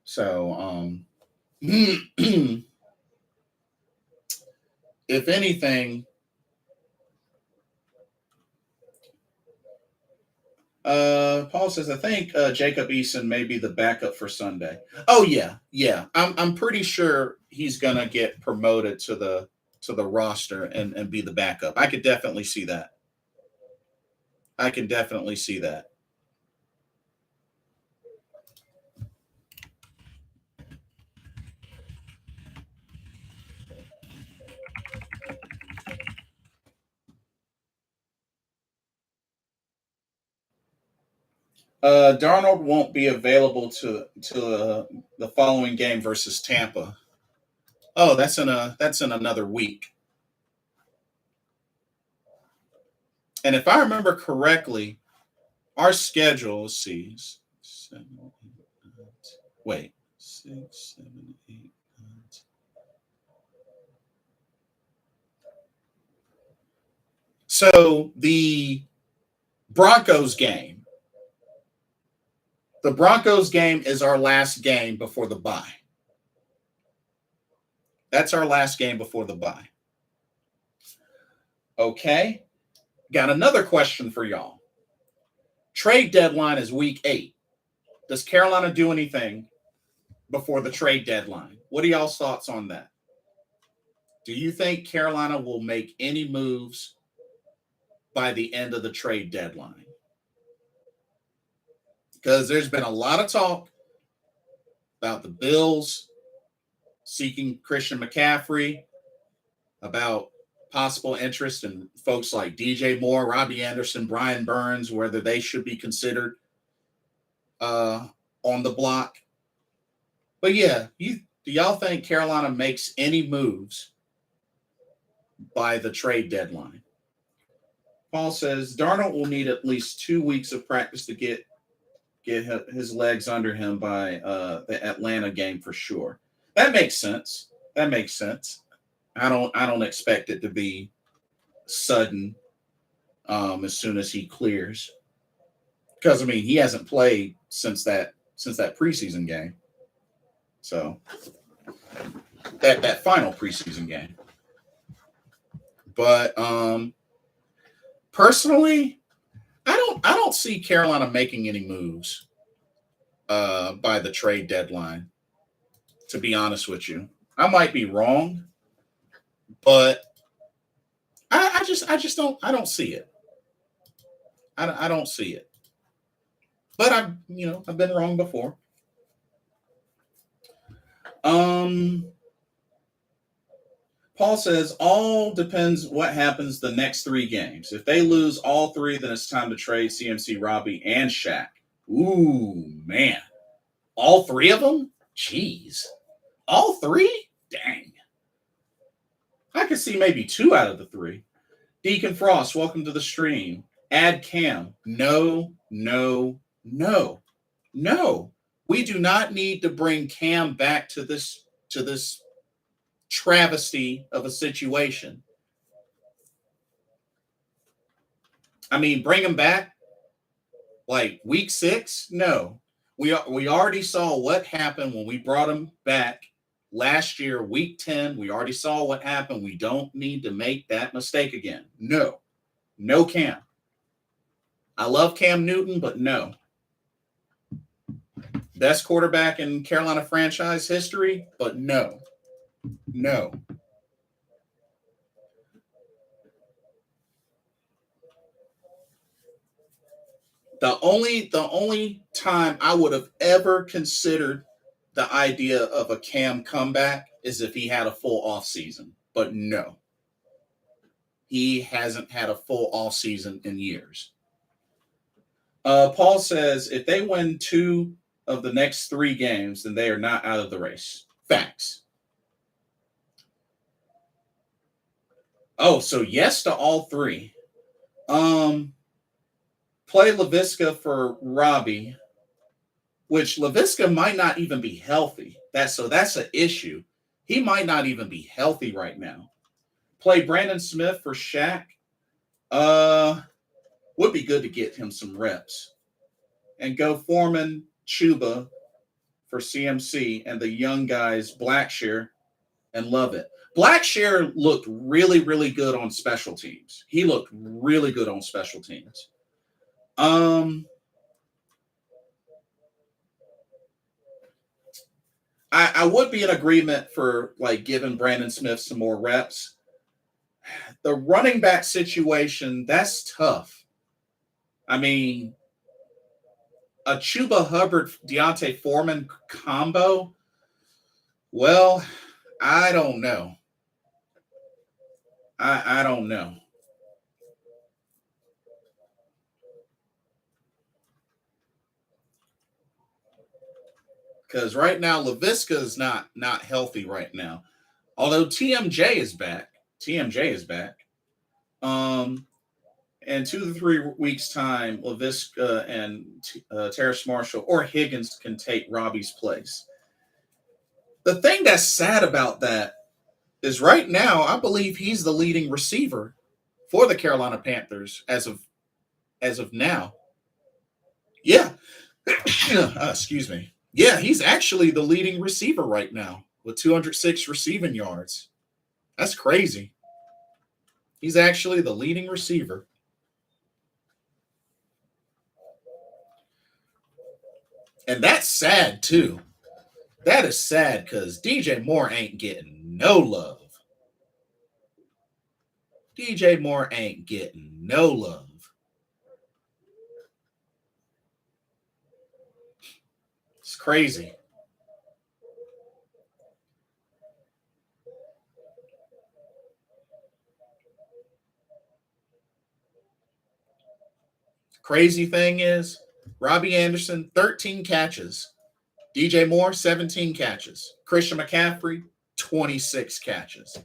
So, if anything, Paul says, I think Jacob Eason may be the backup for Sunday. Oh yeah. I'm pretty sure he's gonna get promoted to the roster and be the backup. I could definitely see that. Darnold won't be available to the following game versus Tampa. Oh, that's in another week. And if I remember correctly, our schedule, let's see, 7, 8, 9, wait, 6, 7, 8, 9. So the Broncos game is our last game before the bye. That's our last game before the bye. Okay. Got another question for y'all. Trade deadline is week 8. Does Carolina do anything before the trade deadline? What are y'all's thoughts on that? Do you think Carolina will make any moves by the end of the trade deadline? Because there's been a lot of talk about the Bills seeking Christian McCaffrey, about possible interest in folks like DJ Moore, Robbie Anderson, Brian Burns, whether they should be considered on the block. But yeah, do y'all think Carolina makes any moves by the trade deadline? Paul says Darnold will need at least 2 weeks of practice to get his legs under him by the Atlanta game for sure. That makes sense. I don't expect it to be sudden as soon as he clears. Because I mean, he hasn't played since that preseason game. So that final preseason game. But personally, I don't see Carolina making any moves by the trade deadline, to be honest with you. I might be wrong, but I don't see it. I don't see it. But I've been wrong before. Paul says all depends what happens the next 3 games. If they lose all 3, then it's time to trade CMC, Robbie, and Shaq. Ooh, man. All 3 of them? Jeez. All 3? Dang. I could see maybe 2 out of the 3. Deacon Frost, welcome to the stream. Add Cam. No. We do not need to bring Cam back to this travesty of a situation. I mean, bring him back like week 6? No. We already saw what happened when we brought him back last year, week 10. We already saw what happened. We don't need to make that mistake again. No Cam. I love Cam Newton, but no. Best quarterback in Carolina franchise history, but no. The only time I would have ever considered the idea of a Cam comeback is if he had a full offseason. But no. He hasn't had a full offseason in years. Paul says if they win 2 of the next 3 games, then they are not out of the race. Facts. Oh, so yes to all 3. Play LaVisca for Robbie, which LaVisca might not even be healthy. That's an issue. He might not even be healthy right now. Play Brandon Smith for Shaq. Would be good to get him some reps. And go Foreman, Chuba for CMC, and the young guys, Blackshear and Lovett. Blackshear looked really, really good on special teams. He looked really good on special teams. I would be in agreement for like giving Brandon Smith some more reps. The running back situation, that's tough. I mean, a Chuba Hubbard, Deontay Foreman combo, well, I don't know. I don't know. Because right now, LaVisca is not healthy right now. Although TMJ is back. In 2 to 3 weeks' time, LaVisca and Terrace Marshall or Higgins can take Robbie's place. The thing that's sad about that is right now, I believe he's the leading receiver for the Carolina Panthers as of now. Yeah. Excuse me. Yeah, he's actually the leading receiver right now with 206 receiving yards. That's crazy. He's actually the leading receiver. And that's sad too. That is sad because DJ Moore ain't getting no love. DJ Moore ain't getting no love. It's crazy. Crazy thing is, Robbie Anderson, 13 catches. DJ Moore, 17 catches. Christian McCaffrey, 26 catches.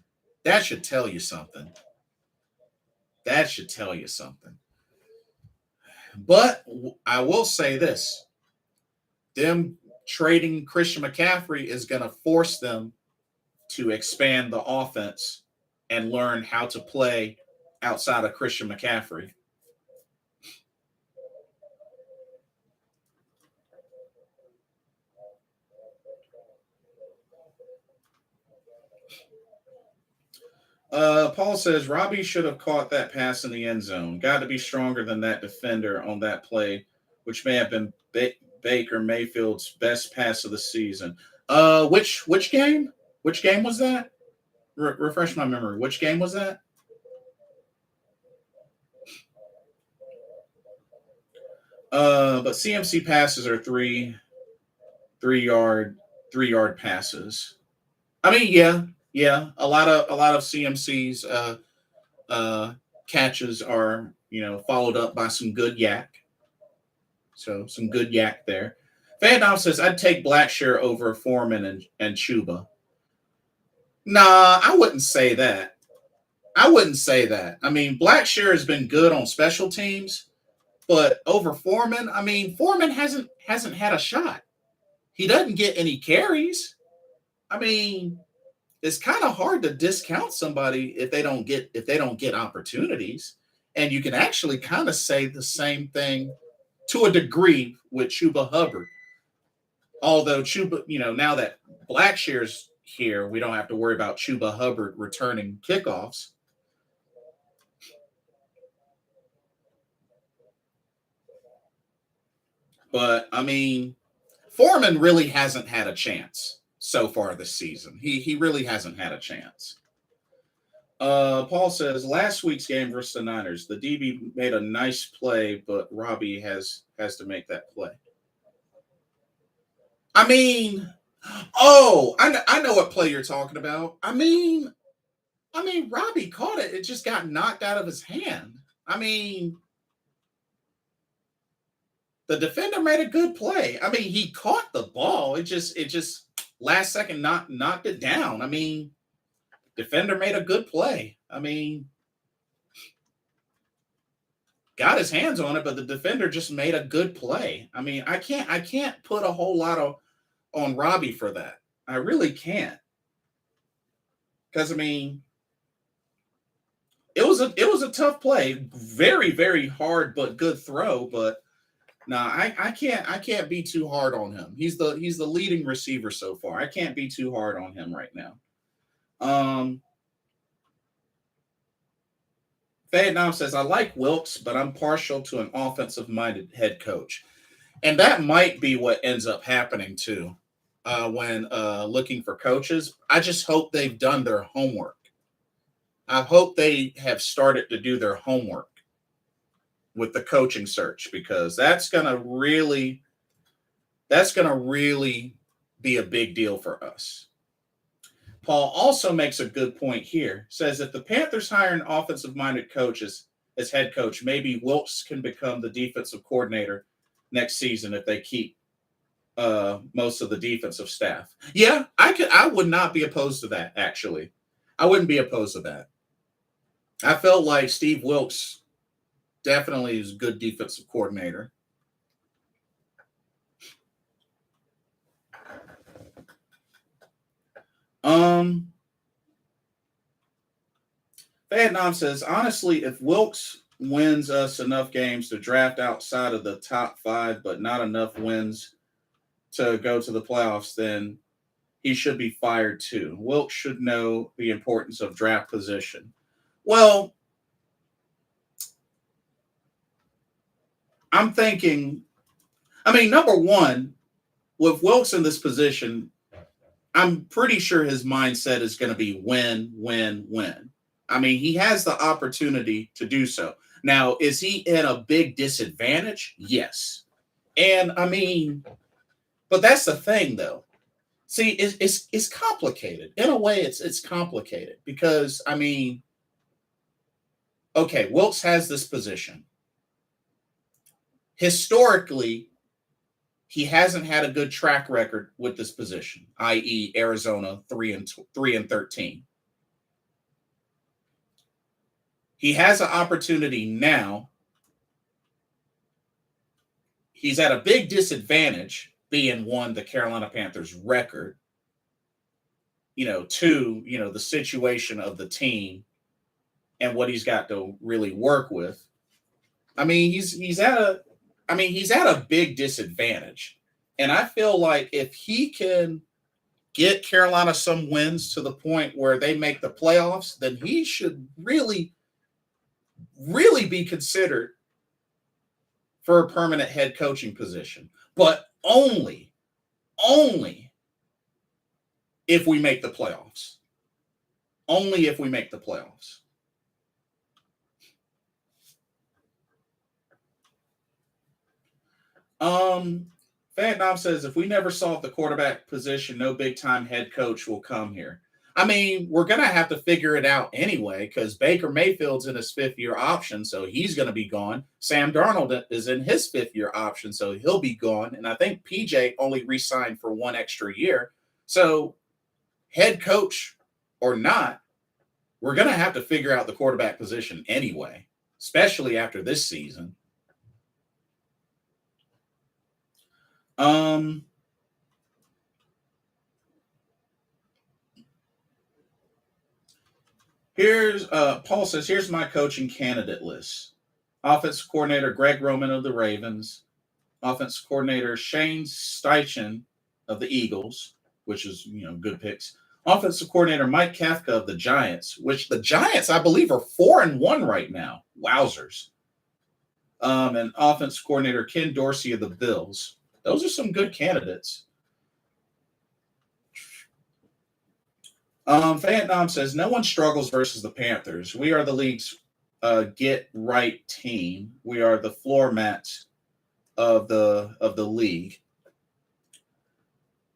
That should tell you something. That should tell you something. But I will say this: them trading Christian McCaffrey is going to force them to expand the offense and learn how to play outside of Christian McCaffrey. Paul says Robbie should have caught that pass in the end zone. Got to be stronger than that defender on that play, which may have been Baker Mayfield's best pass of the season. Which game? Which game was that? Refresh my memory. Which game was that? But CMC passes are three yard passes. I mean, yeah. A lot of CMC's catches are followed up by some good yak. So some good yak there. Fandom says I'd take Blackshear over Foreman and Chuba. Nah, I wouldn't say that. I mean, Blackshear has been good on special teams, but over Foreman, I mean, Foreman hasn't had a shot. He doesn't get any carries. I mean, it's kind of hard to discount somebody if they don't get opportunities. And you can actually kind of say the same thing to a degree with Chuba Hubbard. Although Chuba, now that Blackshear's here, we don't have to worry about Chuba Hubbard returning kickoffs. But I mean, Foreman really hasn't had a chance so far this season. He really hasn't had a chance. Paul says last week's game versus the Niners, the DB made a nice play, but Robbie has to make that play. I mean, I know what play you're talking about. I mean, Robbie caught it. It just got knocked out of his hand. I mean, the defender made a good play. I mean, he caught the ball. It just last second knocked it down. I mean, defender made a good play. I mean, got his hands on it, but the defender just made a good play. I mean, I can't put a whole lot on Robbie for that. I really can't. Because I mean, it was a tough play. Very, very hard but good throw, but I can't be too hard on him. He's the leading receiver so far. I can't be too hard on him right now. Vietnam says, I like Wilks, but I'm partial to an offensive-minded head coach. And that might be what ends up happening, too, when looking for coaches. I just hope they've done their homework. I hope they have started to do their homework with the coaching search, because that's going to really be a big deal for us. Paul also makes a good point here. Says if the Panthers hire an offensive-minded coach as head coach, maybe Wilks can become the defensive coordinator next season if they keep most of the defensive staff. Yeah, I would not be opposed to that, actually. I wouldn't be opposed to that. I felt like Steve Wilks definitely is a good defensive coordinator. Vietnam says, honestly, if Wilks wins us enough games to draft outside of the top 5, but not enough wins to go to the playoffs, then he should be fired too. Wilks should know the importance of draft position. Well, I'm thinking, I mean, number one, with Wilks in this position, I'm pretty sure his mindset is going to be win, win, win. I mean, he has the opportunity to do so. Now, is he in a big disadvantage? Yes. And I mean, but that's the thing, though. See, it's complicated. In a way, it's complicated because I mean, okay, Wilks has this position. Historically, he hasn't had a good track record with this position, i.e., Arizona 3-13. He has an opportunity now. He's at a big disadvantage, being one, the Carolina Panthers record, two, the situation of the team and what he's got to really work with. I mean, he's at a big disadvantage. And I feel like if he can get Carolina some wins to the point where they make the playoffs, then he should really, really be considered for a permanent head coaching position. But only if we make the playoffs. Only if we make the playoffs. Vietnam says, if we never solve the quarterback position, no big-time head coach will come here. I mean, we're going to have to figure it out anyway because Baker Mayfield's in his fifth-year option, so he's going to be gone. Sam Darnold is in his fifth-year option, so he'll be gone. And I think PJ only re-signed for one extra year. So head coach or not, we're going to have to figure out the quarterback position anyway, especially after this season. Here's Paul says, here's my coaching candidate list. Offensive coordinator Greg Roman of the Ravens. Offensive coordinator Shane Steichen of the Eagles, which is, good picks. Offensive coordinator Mike Kafka of the Giants, which the Giants, I believe, are 4-1 right now. Wowzers. And offensive coordinator Ken Dorsey of the Bills. Those are some good candidates. Vietnam says, no one struggles versus the Panthers. We are the league's get-right team. We are the floor mats of the league.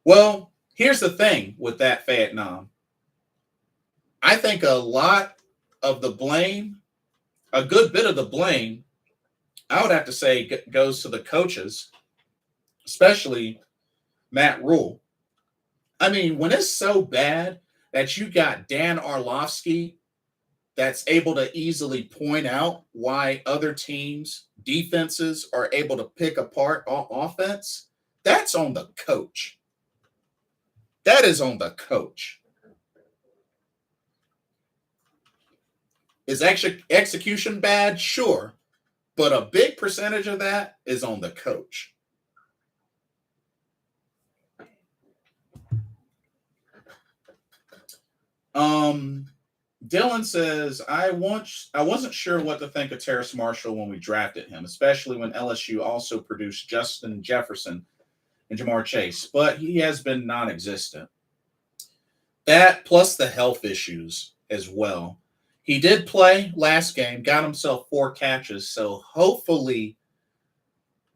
Well, here's the thing with that, Vietnam. I think a lot of the blame, a good bit of the blame, I would have to say goes to the coaches, especially Matt Rhule. I mean, when it's so bad that you got Dan Orlovsky that's able to easily point out why other teams' defenses are able to pick apart offense, that's on the coach. That is on the coach. Is execution bad? Sure. But a big percentage of that is on the coach. Dylan says, I wasn't sure what to think of Terrace Marshall when we drafted him, especially when LSU also produced Justin Jefferson and Jamar Chase, but he has been non-existent. That plus the health issues as well. He did play last game, got himself 4 catches, so hopefully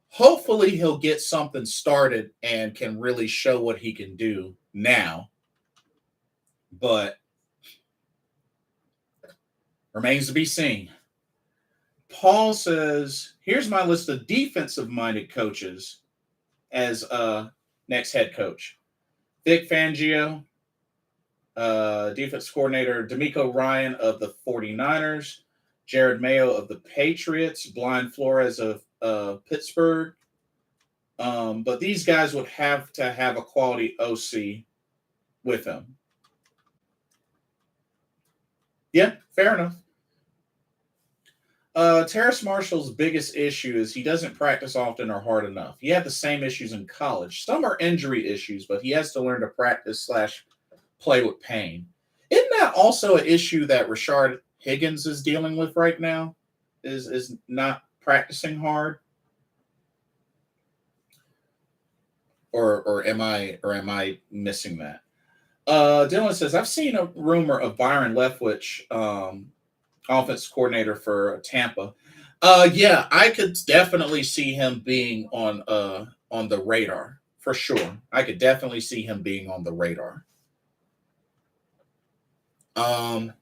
he'll get something started and can really show what he can do now. But remains to be seen. Paul says, here's my list of defensive-minded coaches as next head coach. Vic Fangio, defense coordinator D'Amico Ryan of the 49ers, Jared Mayo of the Patriots, Brian Flores of Pittsburgh. But these guys would have to have a quality OC with them. Yeah, fair enough. Terrace Marshall's biggest issue is he doesn't practice often or hard enough. He had the same issues in college. Some are injury issues, but he has to learn to practice/play with pain. Isn't that also an issue that Rashard Higgins is dealing with right now? Is not practicing hard? Or am I missing that? Dylan says I've seen a rumor of Byron Leftwich, offense coordinator for Tampa. Yeah, I could definitely see him being on the radar for sure. I could definitely see him being on the radar. Um,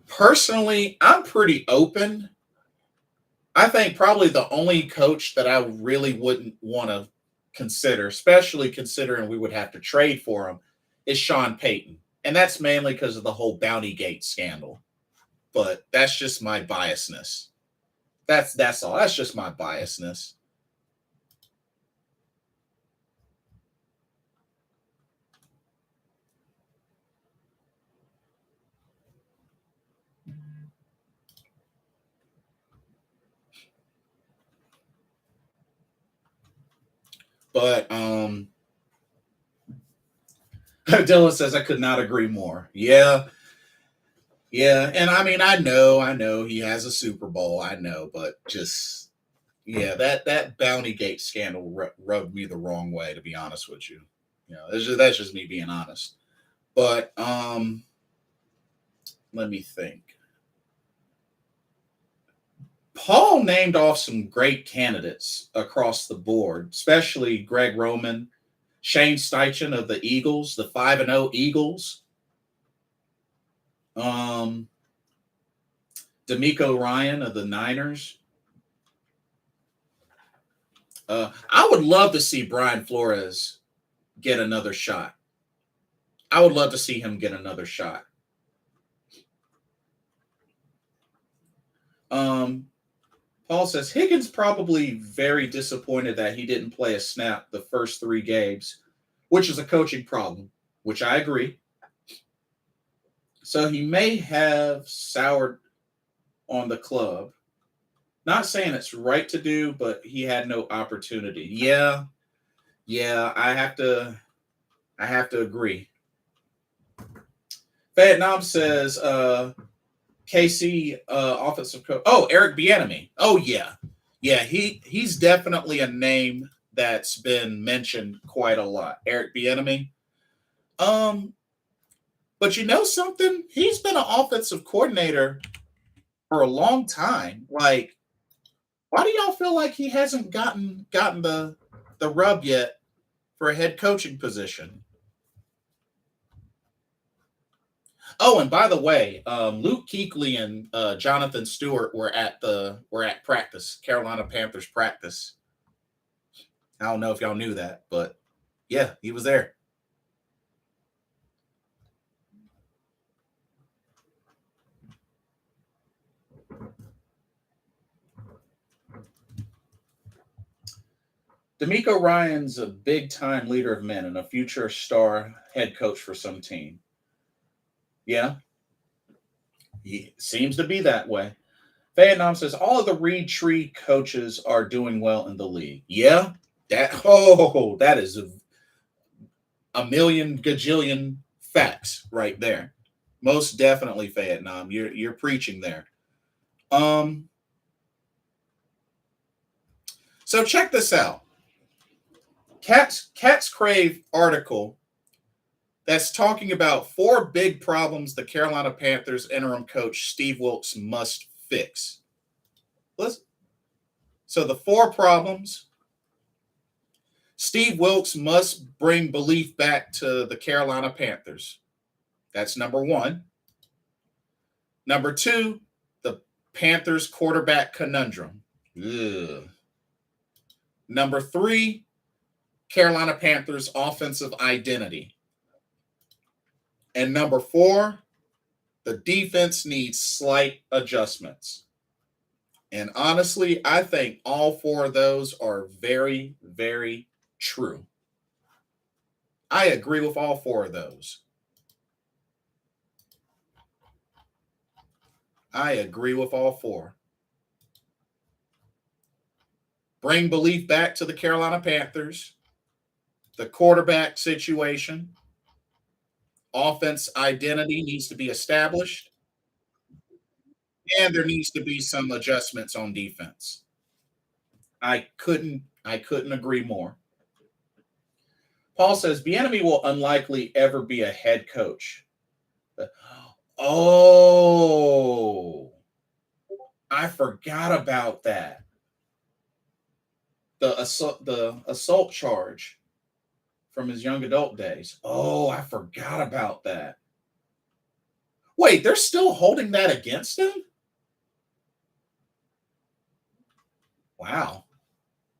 Personally, I'm pretty open. I think probably the only coach that I really wouldn't want to consider, especially considering we would have to trade for him, is Sean Payton. And that's mainly because of the whole Bounty Gate scandal. But that's just my biasness. That's all. That's just my biasness. But Dylan says I could not agree more. Yeah, yeah. And I mean, I know he has a Super Bowl. I know, but just yeah, that Bounty Gate scandal rubbed me the wrong way. To be honest with you, that's just me being honest. But let me think. Paul named off some great candidates across the board, especially Greg Roman, Shane Steichen of the Eagles, the 5-0 Eagles, um, D'Amico Ryan of the Niners. I would love to see Brian Flores get another shot. I would love to see him get another shot. Um, Paul says Higgins probably very disappointed that he didn't play a snap the first 3 games, which is a coaching problem, which I agree. So he may have soured on the club. Not saying it's right to do, but he had no opportunity. Yeah, yeah, I have to agree. Vietnam says KC offensive coach. Oh, Eric Bieniemy. Oh yeah, yeah. He's definitely a name that's been mentioned quite a lot. Eric Bieniemy. Um, but you know something? He's been an offensive coordinator for a long time. Like, why do y'all feel like he hasn't gotten the rub yet for a head coaching position? Oh, and by the way, Luke Kuechly and Jonathan Stewart were at practice, Carolina Panthers practice. I don't know if y'all knew that, but yeah, he was there. D'Amico Ryan's a big time leader of men and a future star head coach for some team. Yeah, he seems to be that way. Vietnam says all of the Reed Tree coaches are doing well in the league. Yeah, that is a million gajillion facts right there. Most definitely, Vietnam. You're preaching there. Um, so check this out. Cats Crave article that's talking about 4 big problems the Carolina Panthers interim coach Steve Wilks must fix. Let's, so the 4 problems: Steve Wilks must bring belief back to the Carolina Panthers. That's number 1. Number 2, the Panthers quarterback conundrum. Ugh. Number 3, Carolina Panthers offensive identity. And number 4, the defense needs slight adjustments. And honestly, I think all 4 of those are very, very true. I agree with all 4 of those. I agree with all 4. Bring belief back to the Carolina Panthers, the quarterback situation, offense identity needs to be established, and there needs to be some adjustments on defense. I couldn't I couldn't agree more. Paul says, Bieniemy will unlikely ever be a head coach. Oh, I forgot about that. The assault charge from his young adult days. Oh, I forgot about that. Wait, they're still holding that against him? Wow.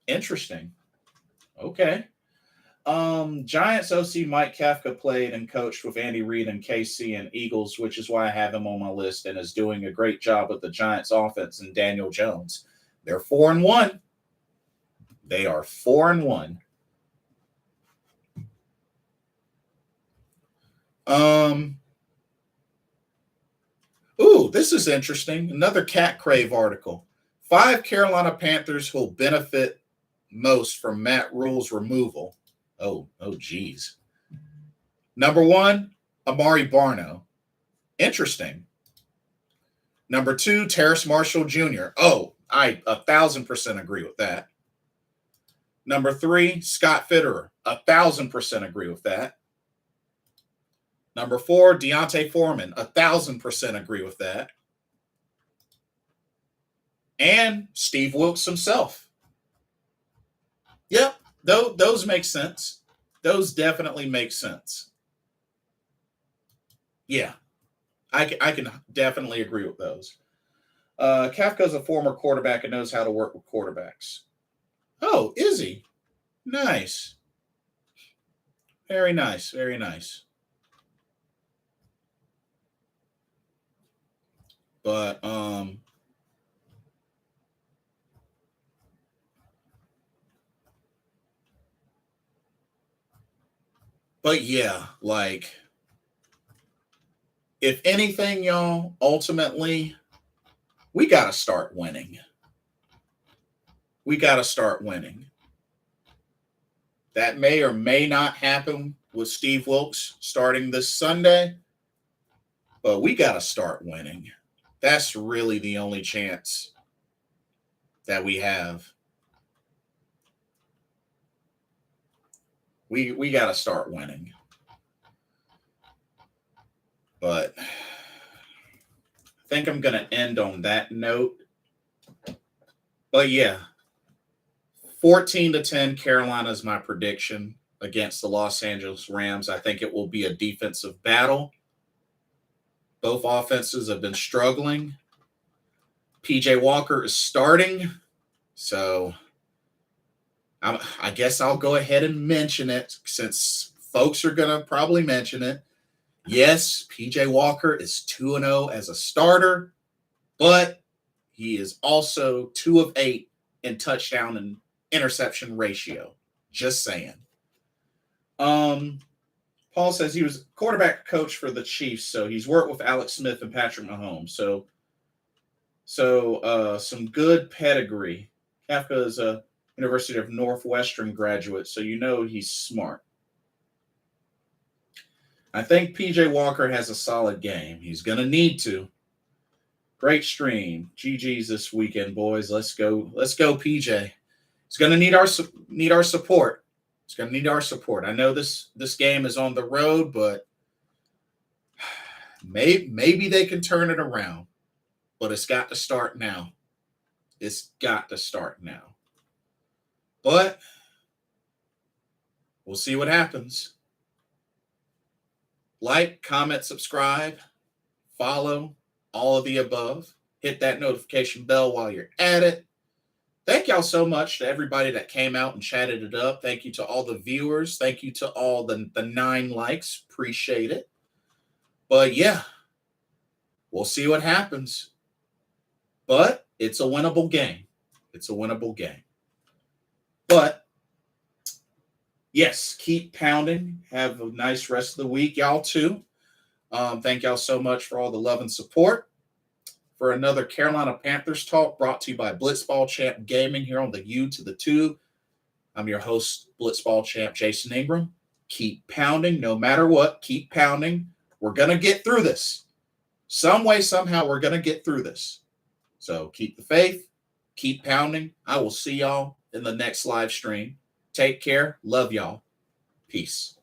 Interesting. Okay. Giants OC Mike Kafka played and coached with Andy Reid and KC and Eagles, which is why I have him on my list, and is doing a great job with the Giants offense and Daniel Jones. They're 4-1. They are 4-1. Ooh, this is interesting. Another Cat Crave article. 5 Carolina Panthers who'll benefit most from Matt Rhule's removal. Oh, geez. Number 1, Amari Barno. Interesting. Number 2, Terrace Marshall Jr. Oh, I 1,000% agree with that. Number 3, Scott Fitterer. 1,000% agree with that. Number 4, Deontay Foreman. 1,000% agree with that. And Steve Wilks himself. Yep, those make sense. Those definitely make sense. Yeah, I can definitely agree with those. Kafka's a former quarterback and knows how to work with quarterbacks. Oh, is he? Nice. Very nice. Very nice. But yeah, like, if anything, y'all, ultimately, we got to start winning. We got to start winning. That may or may not happen with Steve Wilks starting this Sunday, but we got to start winning. That's really the only chance that we have. We got to start winning. But I think I'm going to end on that note. But yeah, 14-10, Carolina is my prediction against the Los Angeles Rams. I think it will be a defensive battle. Both offenses have been struggling. PJ Walker is starting, so I guess I'll go ahead and mention it since folks are going to probably mention it. Yes, PJ Walker is 2-0 as a starter, but he is also 2 of 8 in touchdown and interception ratio. Just saying. Paul says he was quarterback coach for the Chiefs, so he's worked with Alex Smith and Patrick Mahomes. So some good pedigree. Kafka is a University of Northwestern graduate, so you know he's smart. I think PJ Walker has a solid game. He's going to need to. Great stream. GG's this weekend, boys. Let's go. Let's go, PJ. He's going to need our support. He's going to need our support. I know this game is on the road, but maybe they can turn it around. But it's got to start now. It's got to start now. But we'll see what happens. Like, comment, subscribe, follow, all of the above. Hit that notification bell while you're at it. Thank y'all so much to everybody that came out and chatted it up. Thank you to all the viewers. Thank you to all the 9 likes. Appreciate it. But yeah, we'll see what happens. But it's a winnable game. It's a winnable game. But yes, keep pounding. Have a nice rest of the week, y'all, too. Thank y'all so much for all the love and support. For another Carolina Panthers talk brought to you by Blitzball Champ Gaming here on the U to the Tube. I'm your host, Blitzball Champ Jason Ingram. Keep pounding no matter what. Keep pounding. We're going to get through this. Some way, somehow, we're going to get through this. So keep the faith. Keep pounding. I will see y'all in the next live stream. Take care. Love y'all. Peace.